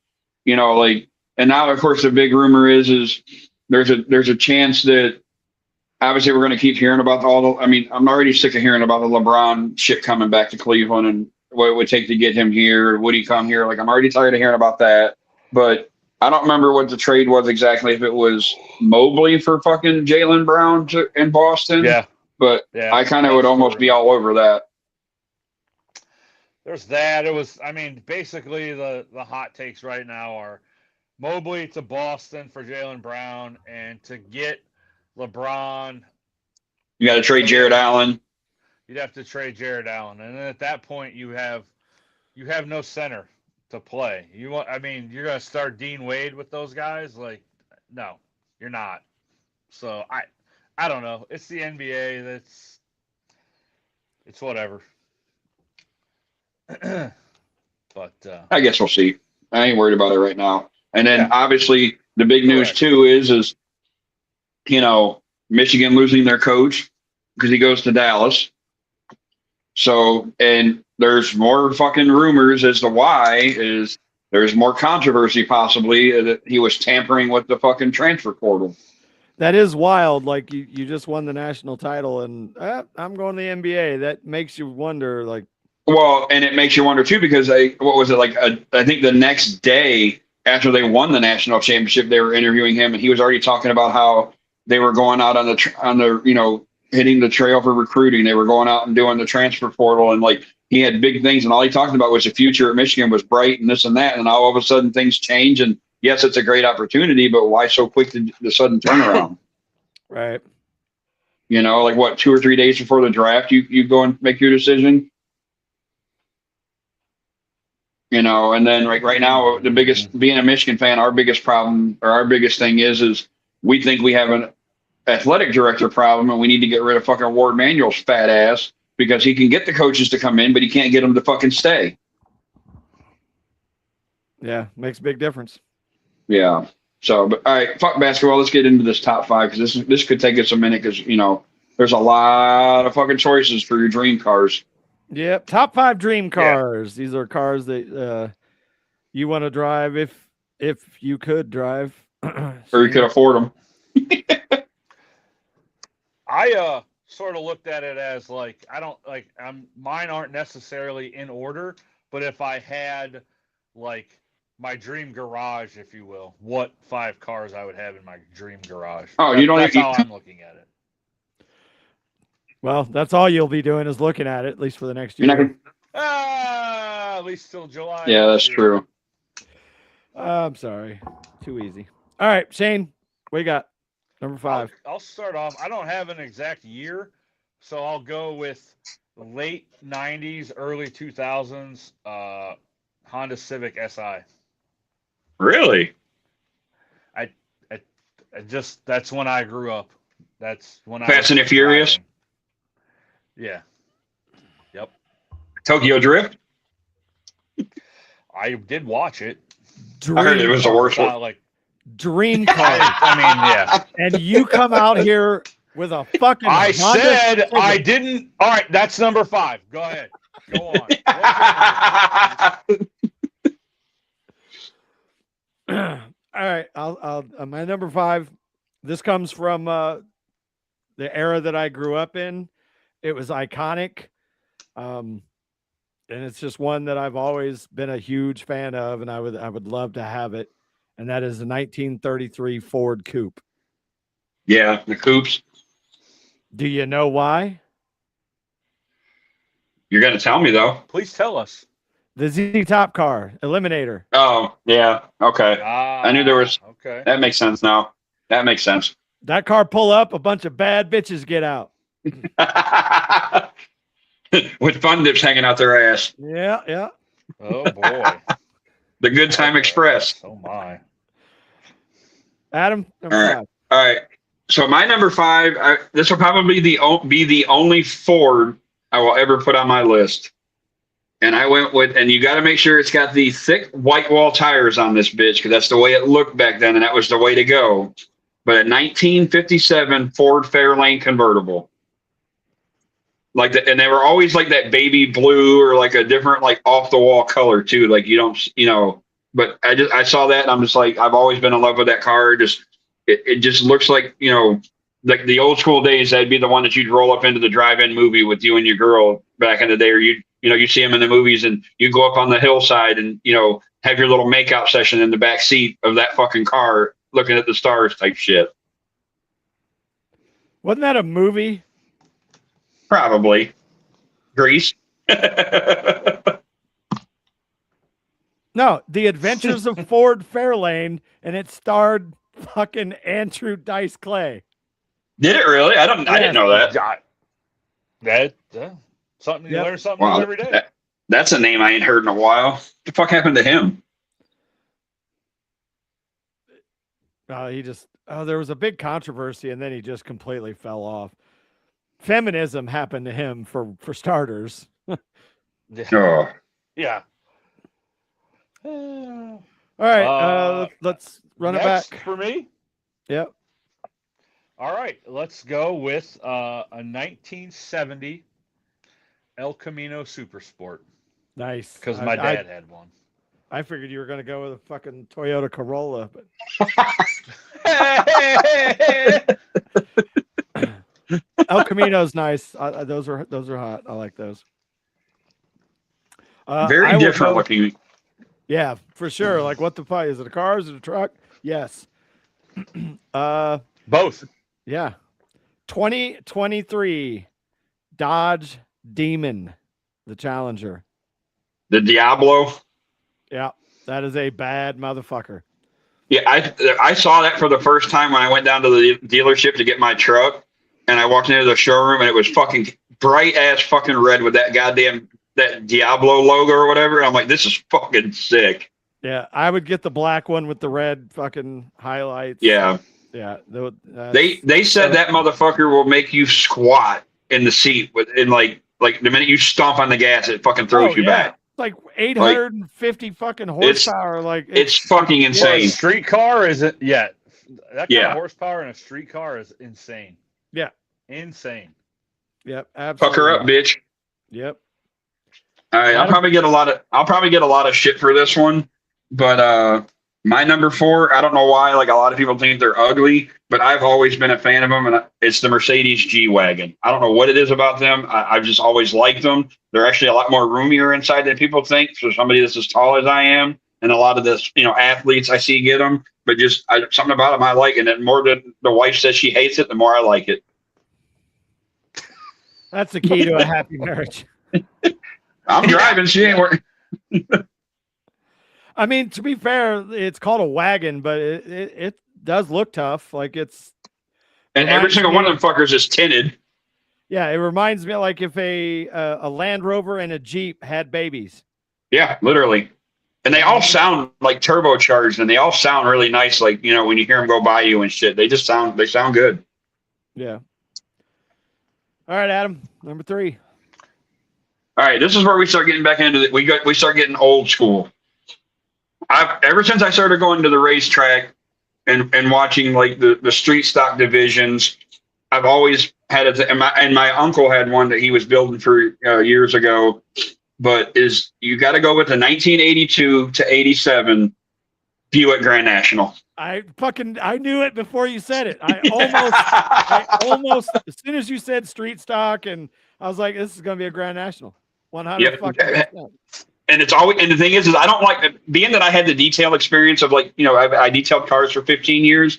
and now of course the big rumor is there's a chance that obviously we're going to keep hearing about I mean, I'm already sick of hearing about the LeBron shit coming back to Cleveland and what it would take to get him here. Would he come here? Like, I'm already tired of hearing about that. But I don't remember what the trade was exactly. If it was Mobley for fucking Jaylen Brown in Boston. Yeah. But I kind of would almost be all over that. There's that. It was, I mean, basically the hot takes right now are Mobley to Boston for Jaylen Brown, and to get LeBron. You got to trade Jared Allen. You'd have to trade Jared Allen, and then at that point you have no center to play. I mean, you're gonna start Dean Wade with those guys? Like, no, you're not. So I don't know. It's the NBA. It's whatever. But I guess we'll see. I ain't worried about it right now. And then obviously the big news too is Michigan losing their coach because he goes to Dallas. So, and there's more fucking rumors as to why is there's more controversy possibly that he was tampering with the fucking transfer portal. That is wild. Like you just won the national title and I'm going to the NBA. That makes you wonder, like. Well, and it makes you wonder too, because I think the next day after they won the national championship, they were interviewing him and he was already talking about how they were going out on the hitting the trail for recruiting. They were going out and doing the transfer portal, and like he had big things, and all he talked about was the future at Michigan was bright and this and that. And all of a sudden things change, and yes, it's a great opportunity, but why so quick the sudden turnaround? Right. Like what, 2 or 3 days before the draft, you go and make your decision. And then right now, the biggest, being a Michigan fan, our biggest problem or our biggest thing is we think we have an athletic director problem, and we need to get rid of fucking Ward Manuel's fat ass because he can get the coaches to come in, but he can't get them to fucking stay. Yeah, makes a big difference. Yeah. So, but all right, fuck basketball. Let's get into this top five because this could take us a minute because there's a lot of fucking choices for your dream cars. Yep, top 5 dream cars. Yeah. These are cars that you want to drive if you could drive, or you could afford them. I sort of looked at it as like mine aren't necessarily in order, but if I had like my dream garage, if you will, what 5 cars I would have in my dream garage. Oh, that's how I'm looking at it. Well, that's all you'll be doing is looking at it, at least for the next year. At least till July. Yeah, that's true. I'm sorry. Too easy. All right, Shane, what you got? Number 5. I'll start off. I don't have an exact year, so I'll go with late 90s, early 2000s Honda Civic Si. Really? I just, that's when I grew up. That's when Fast and Furious? Yeah. Yep. Tokyo Drift. I did watch it. Dream I heard it was the worst one. Like dream car. I mean, yeah. And you come out here with a fucking I Honda said Civic. I didn't. All right, that's number 5. Go ahead. Go on. All right, I'll my number 5. This comes from the era that I grew up in. It was iconic, and it's just one that I've always been a huge fan of, and I would love to have it. And that is the 1933 Ford Coupe. Yeah, the coupes. Do you know why? You're gonna tell me though. Please tell us. The Z Top car, Eliminator. Oh yeah, okay. I knew there was. Okay. That makes sense now. That makes sense. That car pull up, a bunch of bad bitches get out. With fun dips hanging out their ass. Yeah, yeah. Oh boy. The Good Time Express. Oh my. Adam, number All right. 5. All right. So my number 5. This will probably be the only Ford I will ever put on my list. And I went with, and you got to make sure it's got the thick white wall tires on this bitch, because that's the way it looked back then, and that was the way to go. But a 1957 Ford Fairlane convertible. And they were always like that baby blue or like a different, like off the wall color too. Like but I saw that and I'm just like, I've always been in love with that car. It just looks like, like the old school days, that'd be the one that you'd roll up into the drive-in movie with you and your girl back in the day, or you see them in the movies and you go up on the hillside and, have your little makeout session in the back seat of that fucking car, looking at the stars type shit. Wasn't that a movie? Probably. Grease. No, The Adventures of Ford Fairlane, and it starred fucking Andrew Dice Clay. Did it really? I didn't know that. Something you learn something new every day. That's a name I ain't heard in a while. What the fuck happened to him? There was a big controversy, and then he just completely fell off. Feminism happened to him for starters. Oh. Yeah. All right, let's run it back. For me? Yep. All right, let's go with a 1970 El Camino Super Sport. Nice. Because my dad had one. I figured you were going to go with a fucking Toyota Corolla, but El Camino's nice. Those are hot. I like those. Very different looking. Yeah, for sure. Like, what the fuck? Is it a car? Is it a truck? Yes. Both. Yeah. 2023 Dodge Demon, the Challenger. The Diablo. Yeah, that is a bad motherfucker. Yeah, I saw that for the first time when I went down to the dealership to get my truck, and I walked into the showroom, and it was fucking bright ass fucking red with that Diablo logo or whatever. And I'm like, this is fucking sick. Yeah, I would get the black one with the red fucking highlights. Yeah. Yeah. They said that motherfucker will make you squat in the seat like the minute you stomp on the gas, it fucking throws you back. Like 850 fucking horsepower. It's fucking insane. A street car isn't yet. That kind of Yeah. horsepower in a street car is insane. Yeah. Insane. Yep. Absolutely. Fuck her up, bitch. Yep. All right, I'll probably get a lot of shit for this one, but my number 4, I don't know why, like a lot of people think they're ugly, but I've always been a fan of them, and it's the Mercedes G-Wagon. I don't know what it is about them. I've just always liked them. They're actually a lot more roomier inside than people think for somebody that's as tall as I am, and a lot of this, athletes I see get them, but just something about them I like, and the more than the wife says she hates it, the more I like it. That's the key to a happy marriage. I'm driving. She ain't working. I mean, to be fair, it's called a wagon, but it does look tough. Like And every single one of them fuckers is tinted. Yeah, it reminds me like if a Land Rover and a Jeep had babies. Yeah, literally. And they all sound like turbocharged, and they all sound really nice. Like, when you hear them go by you and shit, they sound good. Yeah. All right, Adam, number 3. All right, this is where we start getting back into it. We start getting old school. I've ever since I started going to the racetrack and watching like the street stock divisions, I've always had it. And my uncle had one that he was building for years ago. But you got to go with the 1982 to 87 Buick Grand National. I knew it before you said it. I almost as soon as you said street stock, and I was like, this is going to be a Grand National. 100%. And it's always, and the thing is I don't like, being that I had the detail experience of like, I detailed cars for 15 years.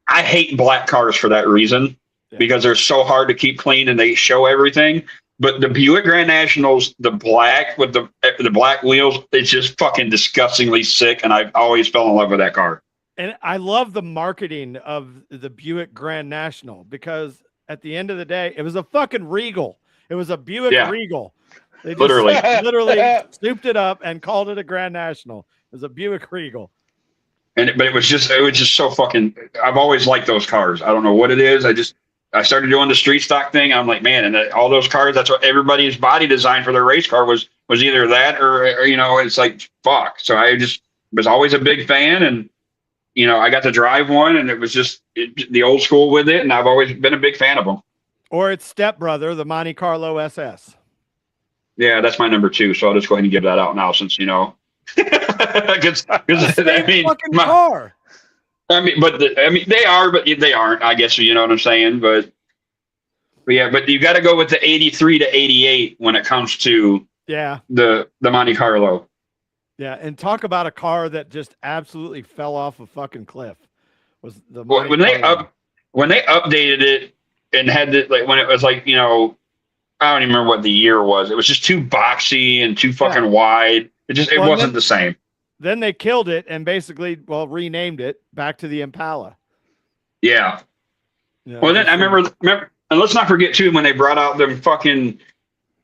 I hate black cars for that reason, because they're so hard to keep clean and they show everything. But the Buick Grand Nationals, the black with the black wheels, it's just fucking disgustingly sick. And I always fell in love with that car. And I love the marketing of the Buick Grand National, because at the end of the day, it was a fucking Regal. It was a Buick Regal. They just literally souped it up and called it a Grand National. It was a Buick Regal. But it was just so fucking, I've always liked those cars. I don't know what it is. I started doing the street stock thing. I'm like, man, and all those cars, that's what everybody's body design for their race car was either that or it's like, fuck. So I just was always a big fan, and, I got to drive one, and it was just the old school with it. And I've always been a big fan of them. Or its stepbrother, the Monte Carlo SS. Yeah, that's my number 2. So I'll just go ahead and give that out now, since, because fucking car. They are, but they aren't, I guess, you know what I'm saying? But yeah, but you got to go with the 83 to 88 when it comes to the Monte Carlo. Yeah, and talk about a car that just absolutely fell off a fucking cliff. Was the when they updated it and had it, like, when it was like, I don't even remember what the year was. It was just too boxy and too fucking wide. It wasn't the same. Then they killed it and basically, renamed it back to the Impala. Yeah. Well, then I remember, and let's not forget too, when they brought out them fucking,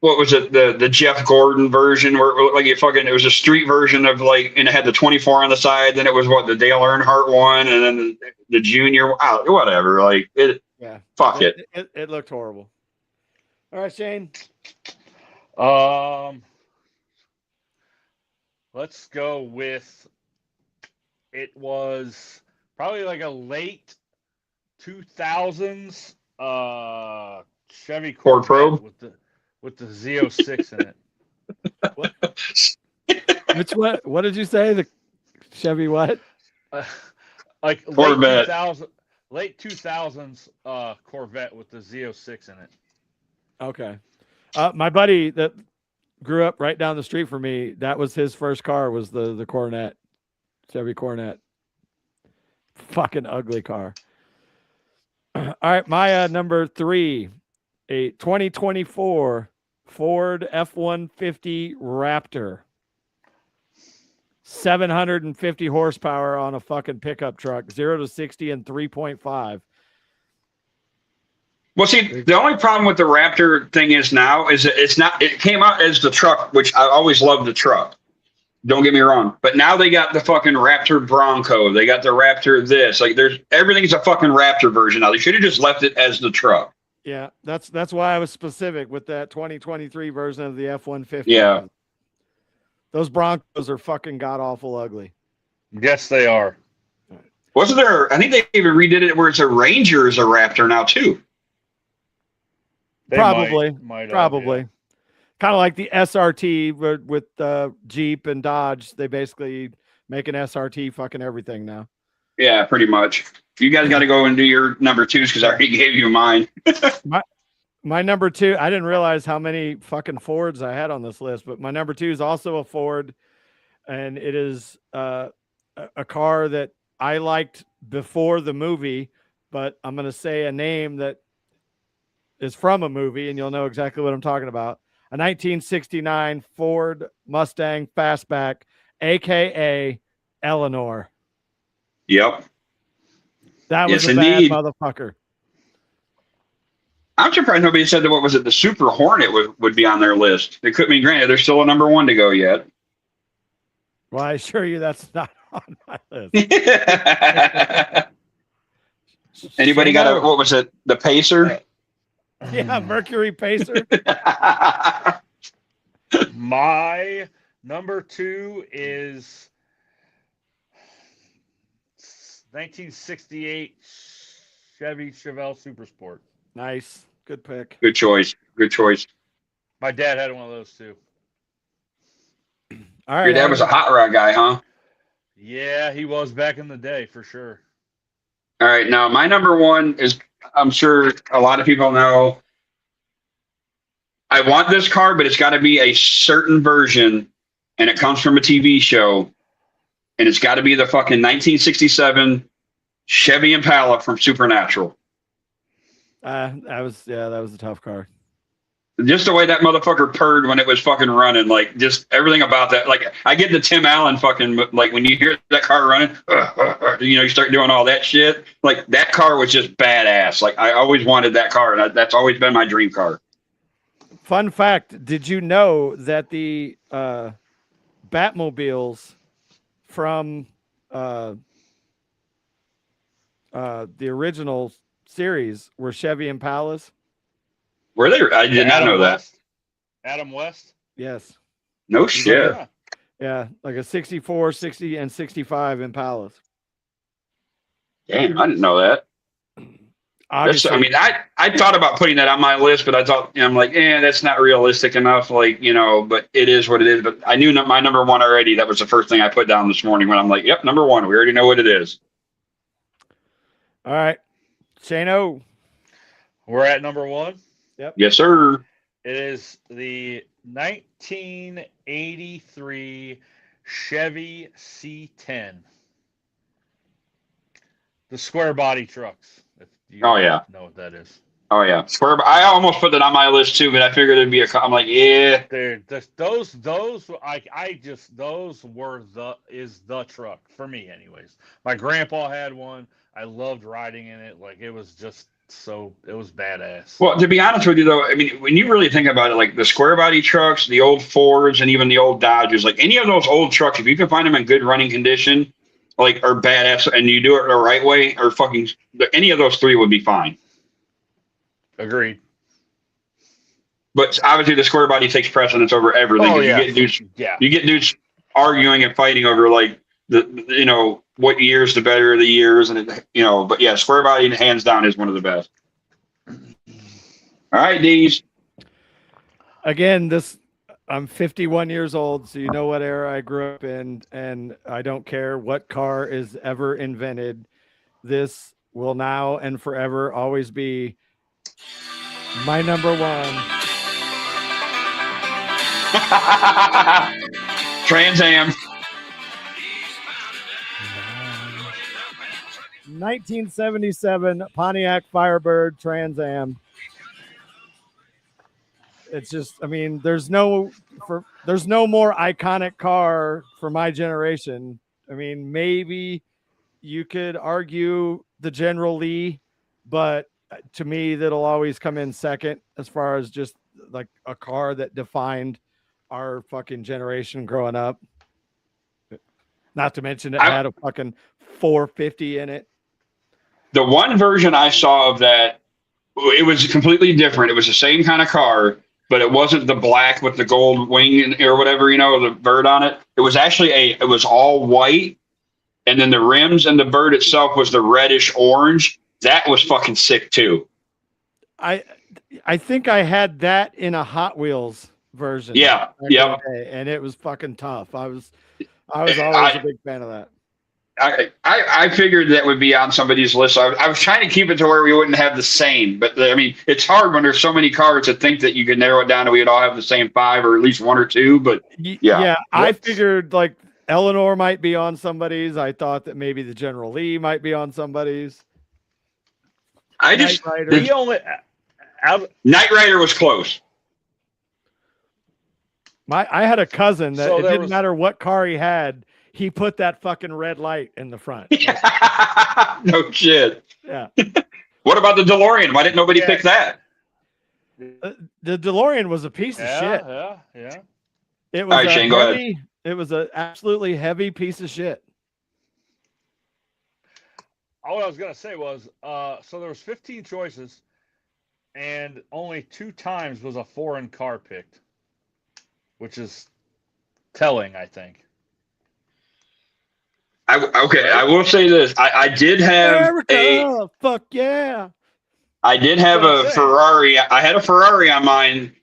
what was it, the Jeff Gordon version, where it was a street version of, like, and it had the 24 on the side. Then it was the Dale Earnhardt one, and then the Junior, whatever. Like it. Yeah. Fuck it. It looked horrible. All right, Shane. Let's go with, it was probably like a late 2000s Chevy Ford Probe with the Z06 in it. Which one? What did you say? The Chevy what? Like Corvette. Late 2000s Corvette with the Z06 in it. Okay. My buddy that grew up right down the street from me, that was his first car, was the Corvette, Chevy Corvette. Fucking ugly car. All right, my number 3, a 2024 Ford F-150 Raptor. 750 horsepower on a fucking pickup truck, 0 to 60 in 3.5. Well, see, the only problem with the Raptor thing is now is that it came out as the truck, which I always loved the truck. Don't get me wrong. But now they got the fucking Raptor Bronco. They got the Raptor this. Like, everything's a fucking Raptor version now. They should have just left it as the truck. Yeah, that's why I was specific with that 2023 version of the F-150. Yeah. Those Broncos are fucking god-awful ugly. Yes, they are. Wasn't there, I think they even redid it where it's a Ranger is a Raptor now, too. They Probably. might Probably. Yeah. Kind of like the SRT with Jeep and Dodge. They basically make an SRT fucking everything now. Yeah, pretty much. You guys got to go and do your number 2s because I already gave you mine. My number 2, I didn't realize how many fucking Fords I had on this list, but my number 2 is also a Ford, and it is a car that I liked before the movie, but I'm going to say a name that is from a movie, and you'll know exactly what I'm talking about. A 1969 Ford Mustang Fastback, a.k.a. Eleanor. Yep. That was a indeed. bad motherfucker. I'm surprised nobody said that, what was it, the Super Hornet would be on their list. It could be, granted, there's still a number 1 to go yet. Well, I assure you that's not on my list. Anybody got what was it, the Pacer? Yeah, Mercury Pacer. My number 2 is 1968 Chevy Chevelle Super Sport. Nice. Good pick. Good choice. Good choice. My dad had one of those too. All right. Your dad was a hot rod guy, huh? Yeah, he was back in the day for sure. All right. Now, my number 1 is, I'm sure a lot of people know, I want this car, but it's got to be a certain version, and it comes from a TV show, and it's got to be the fucking 1967 Chevy Impala from Supernatural. that was a tough car. Just the way that motherfucker purred when it was fucking running, like just everything about that. Like I get the Tim Allen fucking, like when you hear that car running, you start doing all that shit. Like that car was just badass. Like I always wanted that car, and that's always been my dream car. Fun fact: did you know that the Batmobiles from the original series were Chevy Impalas? Were they? I did not know that. Adam West? Yes. No shit. Yeah, like a 64, 60, and 65 Impalas. Damn, I didn't know that. I mean, I thought about putting that on my list, but I thought, I'm like, that's not realistic enough. Like, but it is what it is. But I knew my number 1 already. That was the first thing I put down this morning when I'm like, yep, number 1. We already know what it is. All right. Shano. We're at number 1. Yep. Yes, sir. It is the 1983 Chevy C10. The square body trucks. If you know what that is. Oh yeah. I almost put that on my list too, but I figured it'd be I'm like, yeah. Those were the truck for me anyways. My grandpa had one. I loved riding in it. Like it was badass. Well, to be honest with you though, I mean, when you really think about it, like the square body trucks, the old Fords, and even the old Dodgers, like any of those old trucks, if you can find them in good running condition, like are badass, and you do it the right way, or fucking any of those 3 would be fine. Agreed. But obviously, the square body takes precedence over everything. Oh, yeah. You get dudes arguing and fighting over like what year's the better of the years, and But yeah, square body hands down is one of the best. All right, D's. Again, I'm 51 years old, so you know what era I grew up in, and I don't care what car is ever invented. This will now and forever always be my number 1. Trans Am. 1977 Pontiac Firebird Trans Am. It's just, I mean, there's no more iconic car for my generation. I mean, maybe you could argue the General Lee, but to me, that'll always come in second as far as just like a car that defined our fucking generation growing up. Not to mention it had a fucking 450 in it. The one version I saw of that, it was completely different. It was the same kind of car, but it wasn't the black with the gold wing or whatever, the bird on it. It was actually it was all white, and then the rims and the bird itself was the reddish orange. That was fucking sick too. I think I had that in a Hot Wheels version. Yeah. And it was fucking tough. I was always a big fan of that. I figured that would be on somebody's list. I was trying to keep it to where we wouldn't have the same, but I mean, it's hard when there's so many cars to think that you could narrow it down and we'd all have the same 5 or at least 1 or 2. But yeah, I figured like Eleanor might be on somebody's. I thought that maybe the General Lee might be on somebody's. Knight Rider was close. I had a cousin that it didn't matter what car he had. He put that fucking red light in the front. No shit. Yeah. What about the DeLorean? Why didn't nobody pick that? The DeLorean was a piece of shit. Yeah. It was all right, Shane, go ahead. It was an absolutely heavy piece of shit. All I was gonna say was, so there was 15 choices. and only 2 times was a foreign car picked, which is telling, I think. I will say this. I did have America, fuck yeah. I did have That's what a I'm saying. Ferrari. I had a Ferrari on mine,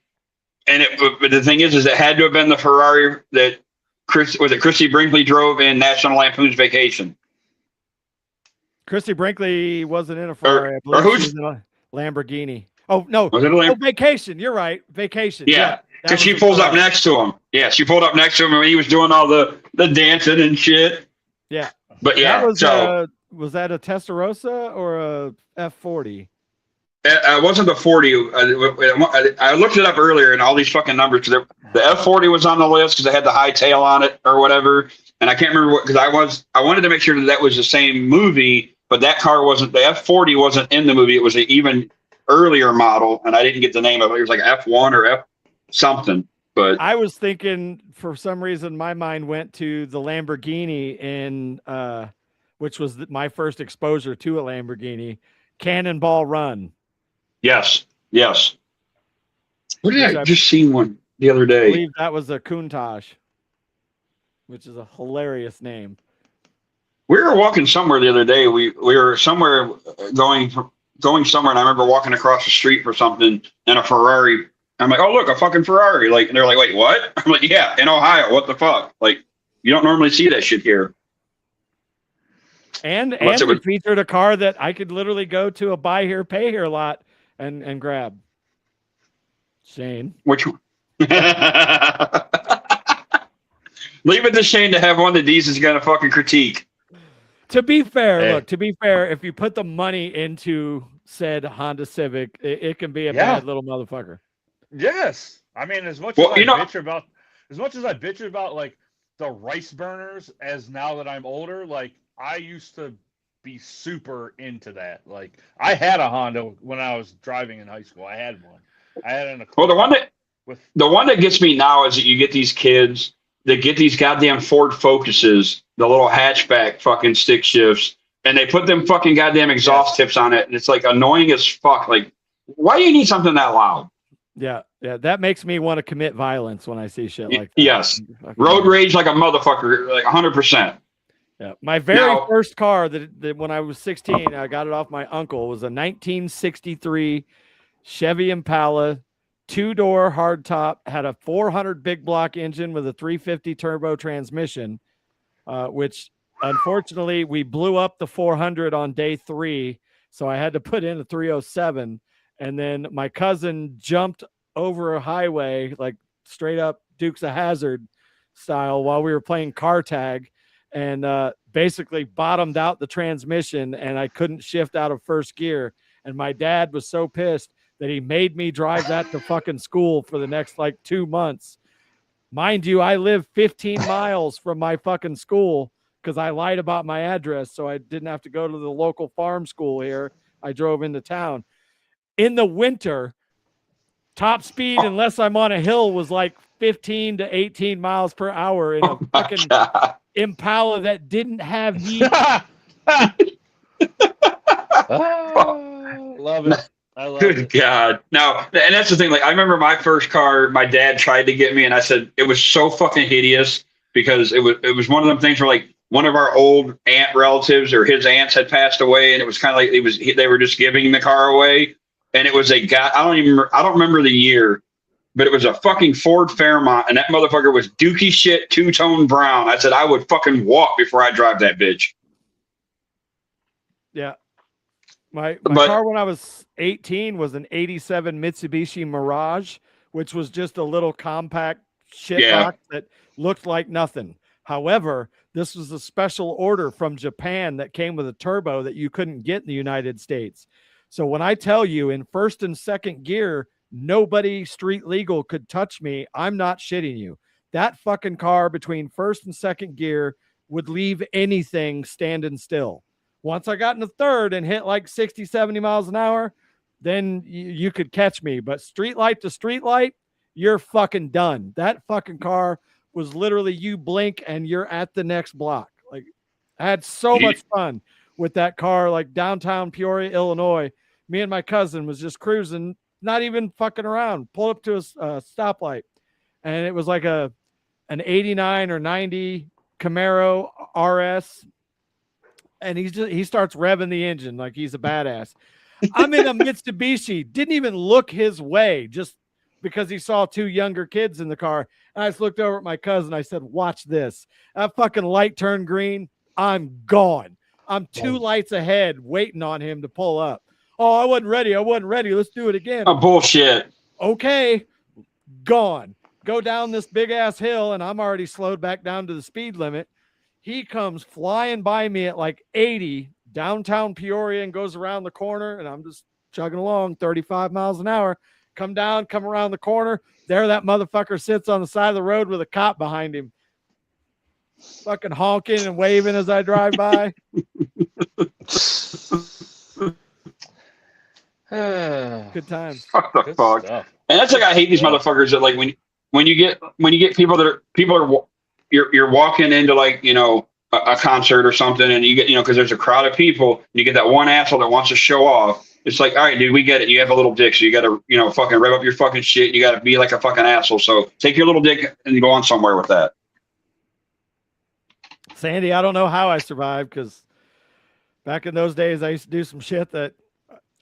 and but the thing is it had to have been the Ferrari that Christy Brinkley drove in National Lampoon's Vacation. Christy Brinkley wasn't in a Ferrari. I believe who's- she was in a Lamborghini. Oh no! Was it a Oh, Vacation. You're right. Vacation. Yeah, that because was she a pulls up Ferrari. next to him. Yeah, she pulled up next to him, and he was doing all the dancing and shit. Yeah. But yeah, That was so was that a Testarossa or a F40? it wasn't the 40. I looked it up earlier, and all these fucking numbers. The F40 was on the list because it had the high tail on it or whatever. And I can't remember what, because I wanted to make sure that was the same movie, but that car wasn't. The F40 wasn't in the movie. It was an even earlier model, and I didn't get the name of it. It was like F1 or F something. But I was thinking, for some reason, my mind went to the Lamborghini in, which was my first exposure to a Lamborghini, Cannonball Run. yes. What did I I just seen one the other I day? believe that was a Countach, which is a hilarious name. We were walking somewhere the other day. We were somewhere going somewhere, and I remember walking across the street for something in a Ferrari. I'm like, oh look, a fucking Ferrari! Like, and they're like, wait, what? I'm like, yeah, in Ohio. What the fuck? Like, you don't normally see that shit here. And Unless it we was- featured a car that I could literally go to a buy here, pay here lot and grab. Shane. Which one? Leave it to Shane to have one that Deez is gonna fucking critique. To be fair, Hey. look, if you put the money into said Honda Civic, it can be a Yeah. bad little motherfucker. Yes, I mean, as much Well, as I you know- bitch about like the rice burners, as now that I'm older, like I used to be super into that. Like I had a Honda when I was driving in high school. I had one. I had an Well, the one that gets me now is that you get these kids that get these goddamn Ford Focuses, the little hatchback fucking stick shifts, and they put them fucking goddamn exhaust tips on it, and it's like annoying as fuck. Like, why do you need something that loud? Yeah, that makes me want to commit violence when I see shit like that. Yes. Fucking- Road rage like a motherfucker, like 100%. Yeah. My very Now- first car that when I was 16, I got it off my uncle, was a 1963 Chevy Impala, 2-door hardtop, had a 400 big block engine with a 350 turbo transmission, which unfortunately we blew up the 400 on day 3. So I had to put in a 307. And then my cousin jumped over a highway, like straight up Dukes of Hazzard style, while we were playing car tag, and basically bottomed out the transmission, and I couldn't shift out of first gear. And my dad was so pissed that he made me drive that to fucking school for the next like 2 months. Mind you, I live 15 miles from my fucking school because I lied about my address, so I didn't have to go to the local farm school here. I drove into town. In the winter, top speed, unless I'm on a hill, was like 15 to 18 miles per hour in a fucking God. Impala that didn't have heat. Love it. I love Good it. God. Now, and that's the thing. Like, I remember my first car, my dad tried to get me, and I said it was so fucking hideous because it was one of them things where like one of our old aunt relatives or his aunts had passed away, and it was kind of like they were just giving the car away, and it was a guy. I don't remember the year, but it was a fucking Ford Fairmont, and that motherfucker was dookie shit, two-tone brown. I said I would fucking walk before I drive that bitch. Yeah. My But- car when I was 18 was an 87 Mitsubishi Mirage, which was just a little compact shit Yeah. box that looked like nothing. However, this was a special order from Japan that came with a turbo that you couldn't get in the United States. So when I tell you in first and second gear, nobody street legal could touch me, I'm not shitting you. That fucking car between first and second gear would leave anything standing still. Once I got in the third and hit like 60, 70 miles an hour, then you could catch me. But street light to street light, you're fucking done. That fucking car was literally you blink and you're at the next block. Like, I had so much fun with that car, like downtown Peoria, Illinois. Me and my cousin was just cruising, not even fucking around. Pull up to a stoplight, and it was like an 89 or 90 Camaro RS, and he starts revving the engine like he's a badass. I'm in a Mitsubishi, didn't even look his way just because he saw two younger kids in the car. And I just looked over at my cousin. I said, watch this. That fucking light turned green. I'm gone. I'm 2 lights ahead waiting on him to pull up. Oh, I wasn't ready. Let's do it again. Oh, bullshit. Okay. Gone. Go down this big ass hill, and I'm already slowed back down to the speed limit. He comes flying by me at like 80 downtown Peoria and goes around the corner, and I'm just chugging along 35 miles an hour. Come around the corner. There that motherfucker sits on the side of the road with a cop behind him, fucking honking and waving as I drive by. Good times. What the fuck? Stuff. And that's like I hate these motherfuckers that like when you get people are you're walking into like, you know, a concert or something, and you get, you know, because there's a crowd of people, and you get that one asshole that wants to show off. It's like, all right, dude, we get it. You have a little dick, so you got to, you know, fucking rev up your fucking shit. You got to be like a fucking asshole. So take your little dick and go on somewhere with that. Sandy, I don't know how I survived, because back in those days, I used to do some shit that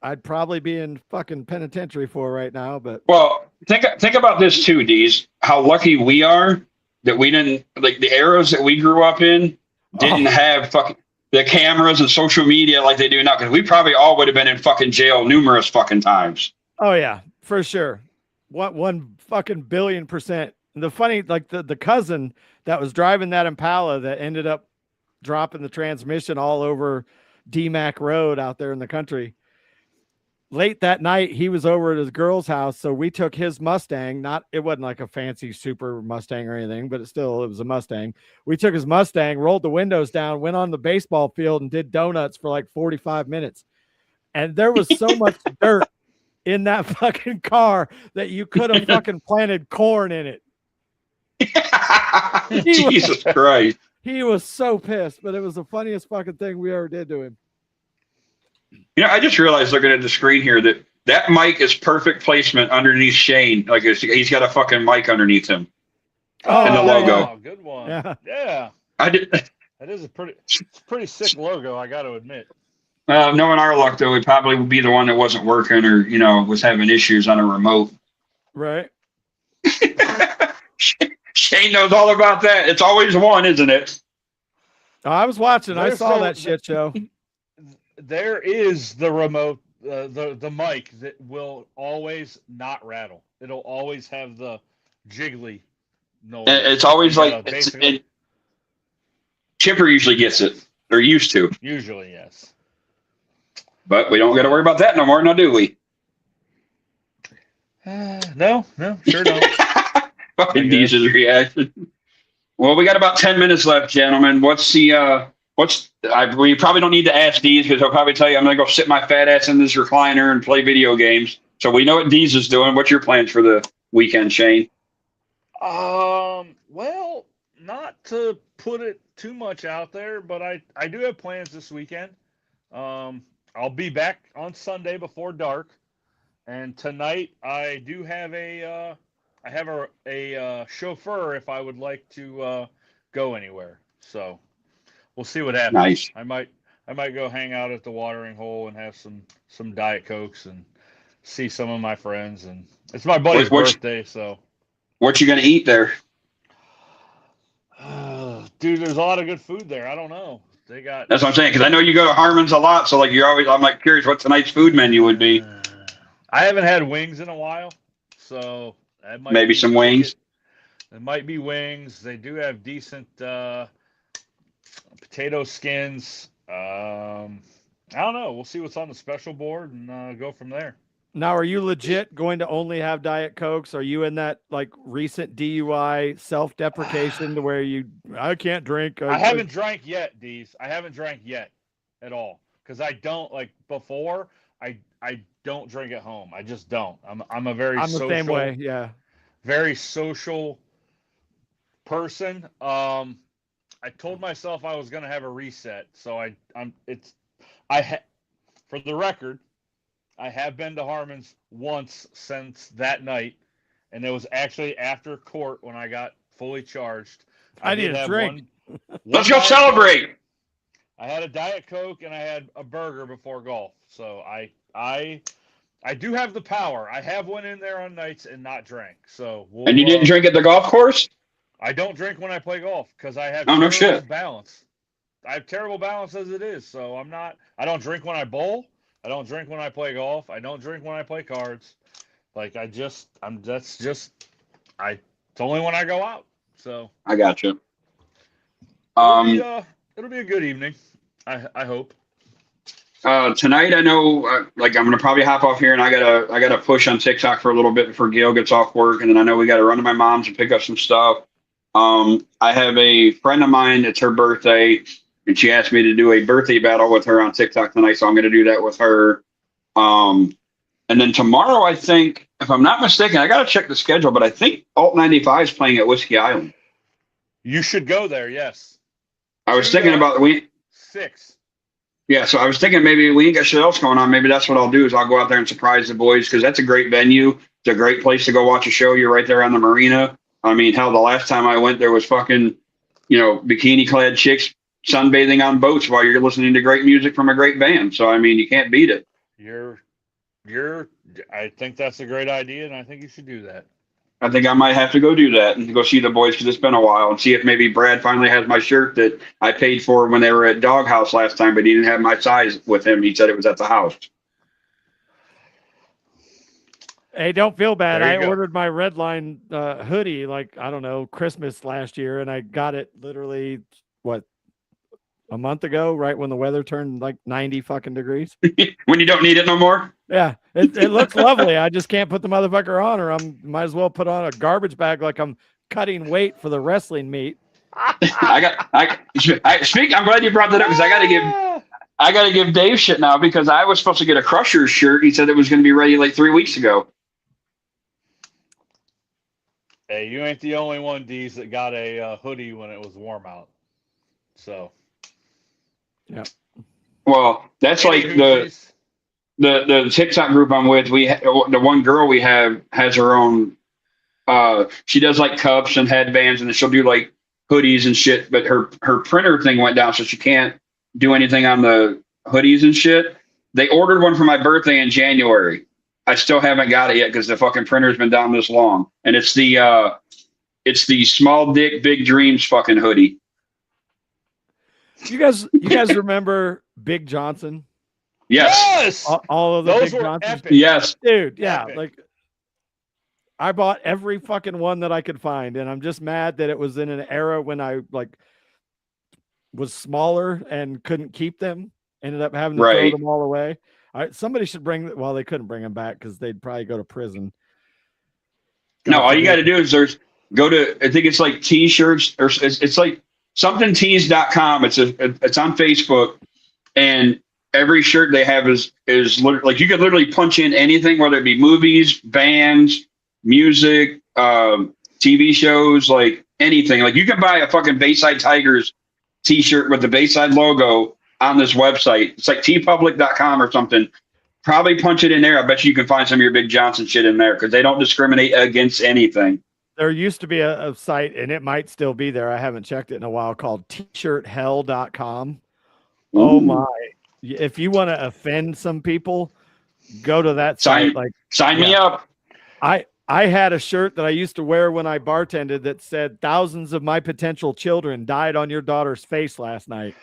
I'd probably be in fucking penitentiary for right now. But well, think about this too, Deez. How lucky we are that we didn't, like, the eras that we grew up in didn't have fucking the cameras and social media like they do now, because we probably all would have been in fucking jail numerous fucking times. Oh yeah, for sure. One fucking billion%. And the funny, like the cousin that was driving that Impala that ended up dropping the transmission all over DMAC Road out there in the country. Late that night, he was over at his girl's house, so we took his Mustang. It wasn't like a fancy super Mustang or anything, but it was a Mustang. We took his Mustang, rolled the windows down, went on the baseball field, and did donuts for like 45 minutes. And there was so much dirt in that fucking car that you could have fucking planted corn in it. Jesus Christ. He was so pissed, but it was the funniest fucking thing we ever did to him. You know, I just realized looking at the screen here that mic is perfect placement underneath Shane. Like he's got a fucking mic underneath him. Oh, and the logo. Oh, good one. Yeah. I did. That is a pretty sick logo, I got to admit. Knowing our luck, though, it probably would be the one that wasn't working or, you know, was having issues on a remote. Right. Shane knows all about that. It's always one, isn't it? Oh, I was watching. I saw that shit show. There is the remote, the mic that will always not rattle. It'll always have the jiggly noise. It's always like Chipper usually gets it, or used to. Usually, yes. But we don't got to worry about that no more, now do we? No, sure don't. Fucking Deez's reaction. Well, we got about 10 minutes left, gentlemen. We probably don't need to ask Deez, because he'll probably tell you I'm going to go sit my fat ass in this recliner and play video games. So we know what Deez is doing. What's your plans for the weekend, Shane? Well, not to put it too much out there, but I do have plans this weekend. I'll be back on Sunday before dark, and tonight I do have a chauffeur if I would like to go anywhere. So we'll see what happens. Nice. I might go hang out at the watering hole and have some Diet Cokes and see some of my friends. And it's my buddy's birthday, so. What you gonna eat there? Dude, there's a lot of good food there. I don't know. That's what I'm saying, because I know you go to Harmon's a lot, so like I'm like curious what tonight's food menu would be. I haven't had wings in a while, so that might maybe some wings. It might be wings. They do have decent potato skins. I don't know. We'll see what's on the special board and go from there. Now, are you legit going to only have Diet Cokes? Are you in that like recent DUI self-deprecation to where I can't drink? I haven't drank yet, Deez. I haven't drank yet at all, because I don't, like before. I don't drink at home. I just don't. I'm the same way. Yeah. Very social person. I told myself I was going to have a reset, so for the record, I have been to Harmon's once since that night, and it was actually after court when I got fully charged. I need a drink. Let's go celebrate. I had a Diet Coke and I had a burger before golf. So I do have the power. I have went in there on nights and not drank. So and you didn't drink at the golf course? I don't drink when I play golf because I have no shit. balance. I have terrible balance as it is. So I don't drink when I bowl. I don't drink when I play golf. I don't drink when I play cards. Like it's only when I go out. So I got you. It'll be a good evening. I hope. Tonight, I know, I'm gonna probably hop off here, and I gotta push on TikTok for a little bit before Gail gets off work, and then I know we gotta run to my mom's and pick up some stuff. I have a friend of mine. It's her birthday, and she asked me to do a birthday battle with her on TikTok tonight, so I'm gonna do that with her. And then tomorrow, I think, if I'm not mistaken, I gotta check the schedule, but I think Alt 95 is playing at Whiskey Island. You should go there. Yes. I was thinking about 6. Yeah, so I was thinking maybe we ain't got shit else going on. Maybe that's what I'll do is I'll go out there and surprise the boys because that's a great venue. It's a great place to go watch a show. You're right there on the marina. I mean, hell, the last time I went, there was fucking, bikini-clad chicks sunbathing on boats while you're listening to great music from a great band. So, I mean, you can't beat it. I think that's a great idea, and I think you should do that. I think I might have to go do that and go see the boys because it's been a while and see if maybe Brad finally has my shirt that I paid for when they were at Doghouse last time, but he didn't have my size with him. He said it was at the house. Hey, don't feel bad. I ordered my Redline hoodie, Christmas last year, and I got it literally, a month ago, right when the weather turned 90 fucking degrees. When you don't need it no more? Yeah, it looks lovely. I just can't put the motherfucker on, or might as well put on a garbage bag like I'm cutting weight for the wrestling meet. I'm glad you brought that up because I gotta give Dave shit now because I was supposed to get a Crushers shirt. He said it was going to be ready like 3 weeks ago. Hey, you ain't the only one, Deez, that got a hoodie when it was warm out. So. Yeah. Well, that's like the TikTok group I'm with. The one girl we have has her own. She does like cups and headbands, and then she'll do like hoodies and shit. But her printer thing went down, so she can't do anything on the hoodies and shit. They ordered one for my birthday in January. I still haven't got it yet because the fucking printer's been down this long, and it's the small dick big dreams fucking hoodie. You guys remember Big Johnson? Yes. All of the Those Big were Johnsons. epic. Yes. Dude, yeah. Epic. I bought every fucking one that I could find, and I'm just mad that it was in an era when I was smaller and couldn't keep them. Ended up having to throw them all away. Somebody should they couldn't bring them back because they'd probably go to prison. No, all you got to do is go to, I think it's like t-shirts or it's like somethingtees.com. It's on Facebook, and every shirt they have is like you could literally punch in anything, whether it be movies, bands, music, TV shows, like anything. Like you can buy a fucking Bayside Tigers t-shirt with the Bayside logo on this website. It's like tpublic.com or something. Probably punch it in there. I bet you can find some of your Big Johnson shit in there because they don't discriminate against anything. There used to be a site, and it might still be there. I haven't checked it in a while, called tshirthell.com. Oh my. If you want to offend some people, go to that site. Sign me up. I had a shirt that I used to wear when I bartended that said, "Thousands of my potential children died on your daughter's face last night."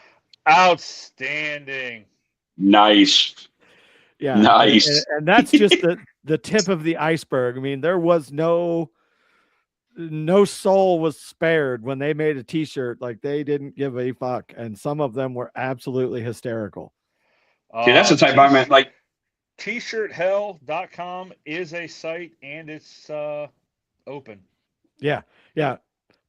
Outstanding. Nice. Yeah. Nice. And that's just the tip of the iceberg. I mean, there was no soul was spared when they made a t-shirt. Like, they didn't give a fuck. And some of them were absolutely hysterical. See, that's the type I meant. Like, tshirthell.com is a site, and it's open. Yeah.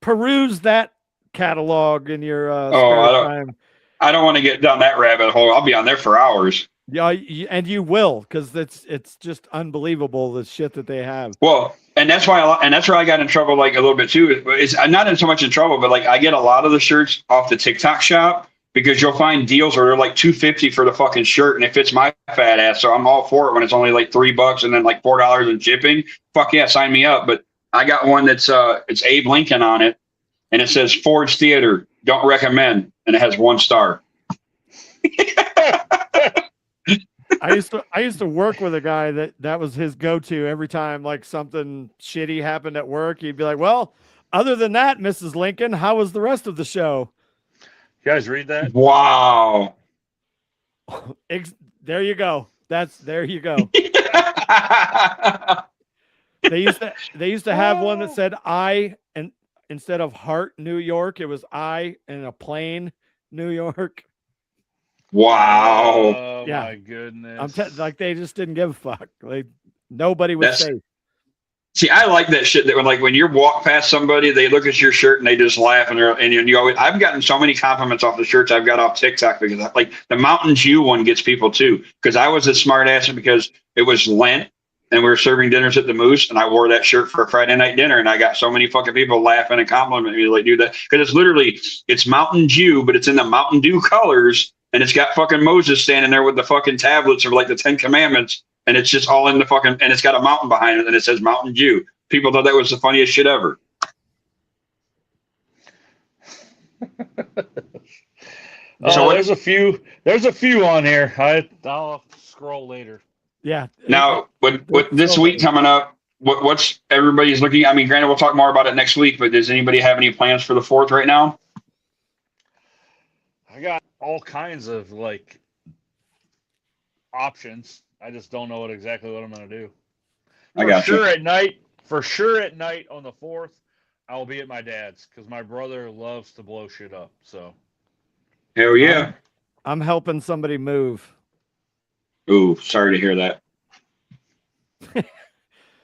Peruse that catalog in your spare time. I don't want to get down that rabbit hole. I'll be on there for hours. Yeah, and you will, because it's just unbelievable, the shit that they have. Well, and that's why I got in trouble like a little bit too. I'm not in so much in trouble, but like I get a lot of the shirts off the TikTok shop because you'll find deals where they're like $250 for the fucking shirt, and if it's my fat ass. So I'm all for it when it's only like $3 and then like $4 in shipping. Fuck yeah, sign me up. But I got one that's it's Abe Lincoln on it, and it says Ford's Theater, don't recommend, and it has 1 star. I used to work with a guy that was his go-to every time like something shitty happened at work. He'd be like, "Well, other than that, Mrs. Lincoln, how was the rest of the show?" You guys read that? Wow. There you go. There you go. They used to have one that said "I" and instead of Heart, New York, it was "I" and a plane, New York. Wow. Oh Yeah. my goodness. Like they just didn't give a fuck. Like nobody was safe. See, I like that shit that when you walk past somebody, they look at your shirt and they just laugh and you always, I've gotten so many compliments off the shirts I've got off TikTok because like the Mountain Dew one gets people too. Because I was a smart ass because it was Lent and we were serving dinners at the Moose and I wore that shirt for a Friday night dinner and I got so many fucking people laughing and complimenting me like, dude, that because it's Mountain Dew, but it's in the Mountain Dew colors. And it's got fucking Moses standing there with the fucking tablets of like the 10 Commandments. And it's just all in the fucking, and it's got a mountain behind it. And it says Mountain Dew. People thought that was the funniest shit ever. So there's a few on here. I'll scroll later. Yeah. Now, with this week coming up, what's everybody's looking? I mean, granted, we'll talk more about it next week, but does anybody have any plans for the 4th right now? I got all kinds of like options. I just don't know exactly what I'm going to do. For sure at night on the 4th, I will be at my dad's because my brother loves to blow shit up. So, hell yeah. I'm helping somebody move. Ooh, sorry to hear that.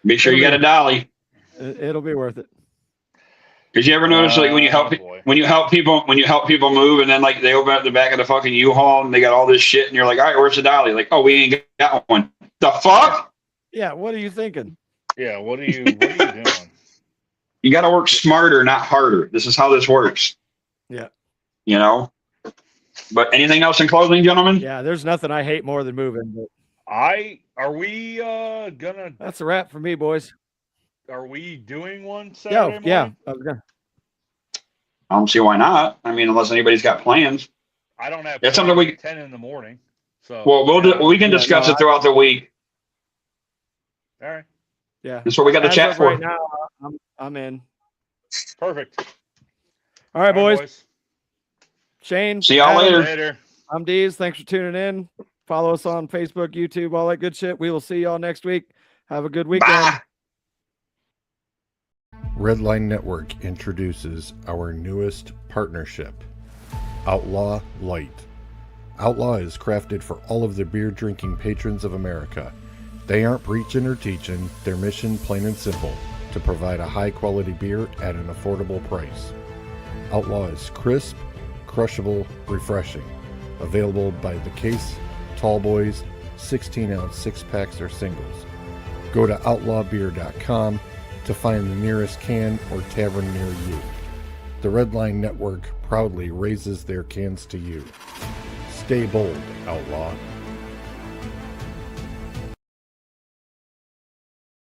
Make sure you got a dolly. It'll be worth it. Did you ever notice like when you help people move and then like they open up the back of the fucking U-Haul and they got all this shit and you're like, all right, where's the dolly? Like, oh, we ain't got one. The fuck? Yeah, what are you thinking? Yeah, what are you doing? You got to work smarter, not harder. This is how this works. Yeah. You know. But anything else in closing, gentlemen? Yeah, there's nothing I hate more than moving. But are we gonna? That's a wrap for me, boys. Are we doing one Saturday morning? Yeah. I was gonna. I don't see why not. I mean, unless anybody's got plans. I don't have. That's something we 10 in the morning. So we can discuss it throughout the week. All right. Yeah. That's what we got to chat for. Right now, I'm in. Perfect. All right, boys. Shane. See y'all later. I'm Deez. Thanks for tuning in. Follow us on Facebook, YouTube, all that good shit. We will see y'all next week. Have a good weekend. Bye. Redline Network introduces our newest partnership, Outlaw Light. Outlaw is crafted for all of the beer drinking patrons of America. They aren't preaching or teaching, their mission plain and simple, to provide a high quality beer at an affordable price. Outlaw is crisp, crushable, refreshing. Available by the case, tall boys, 16-ounce 6-packs or singles. Go to outlawbeer.com to find the nearest can or tavern near you. The Redline Network proudly raises their cans to you. Stay bold, Outlaw.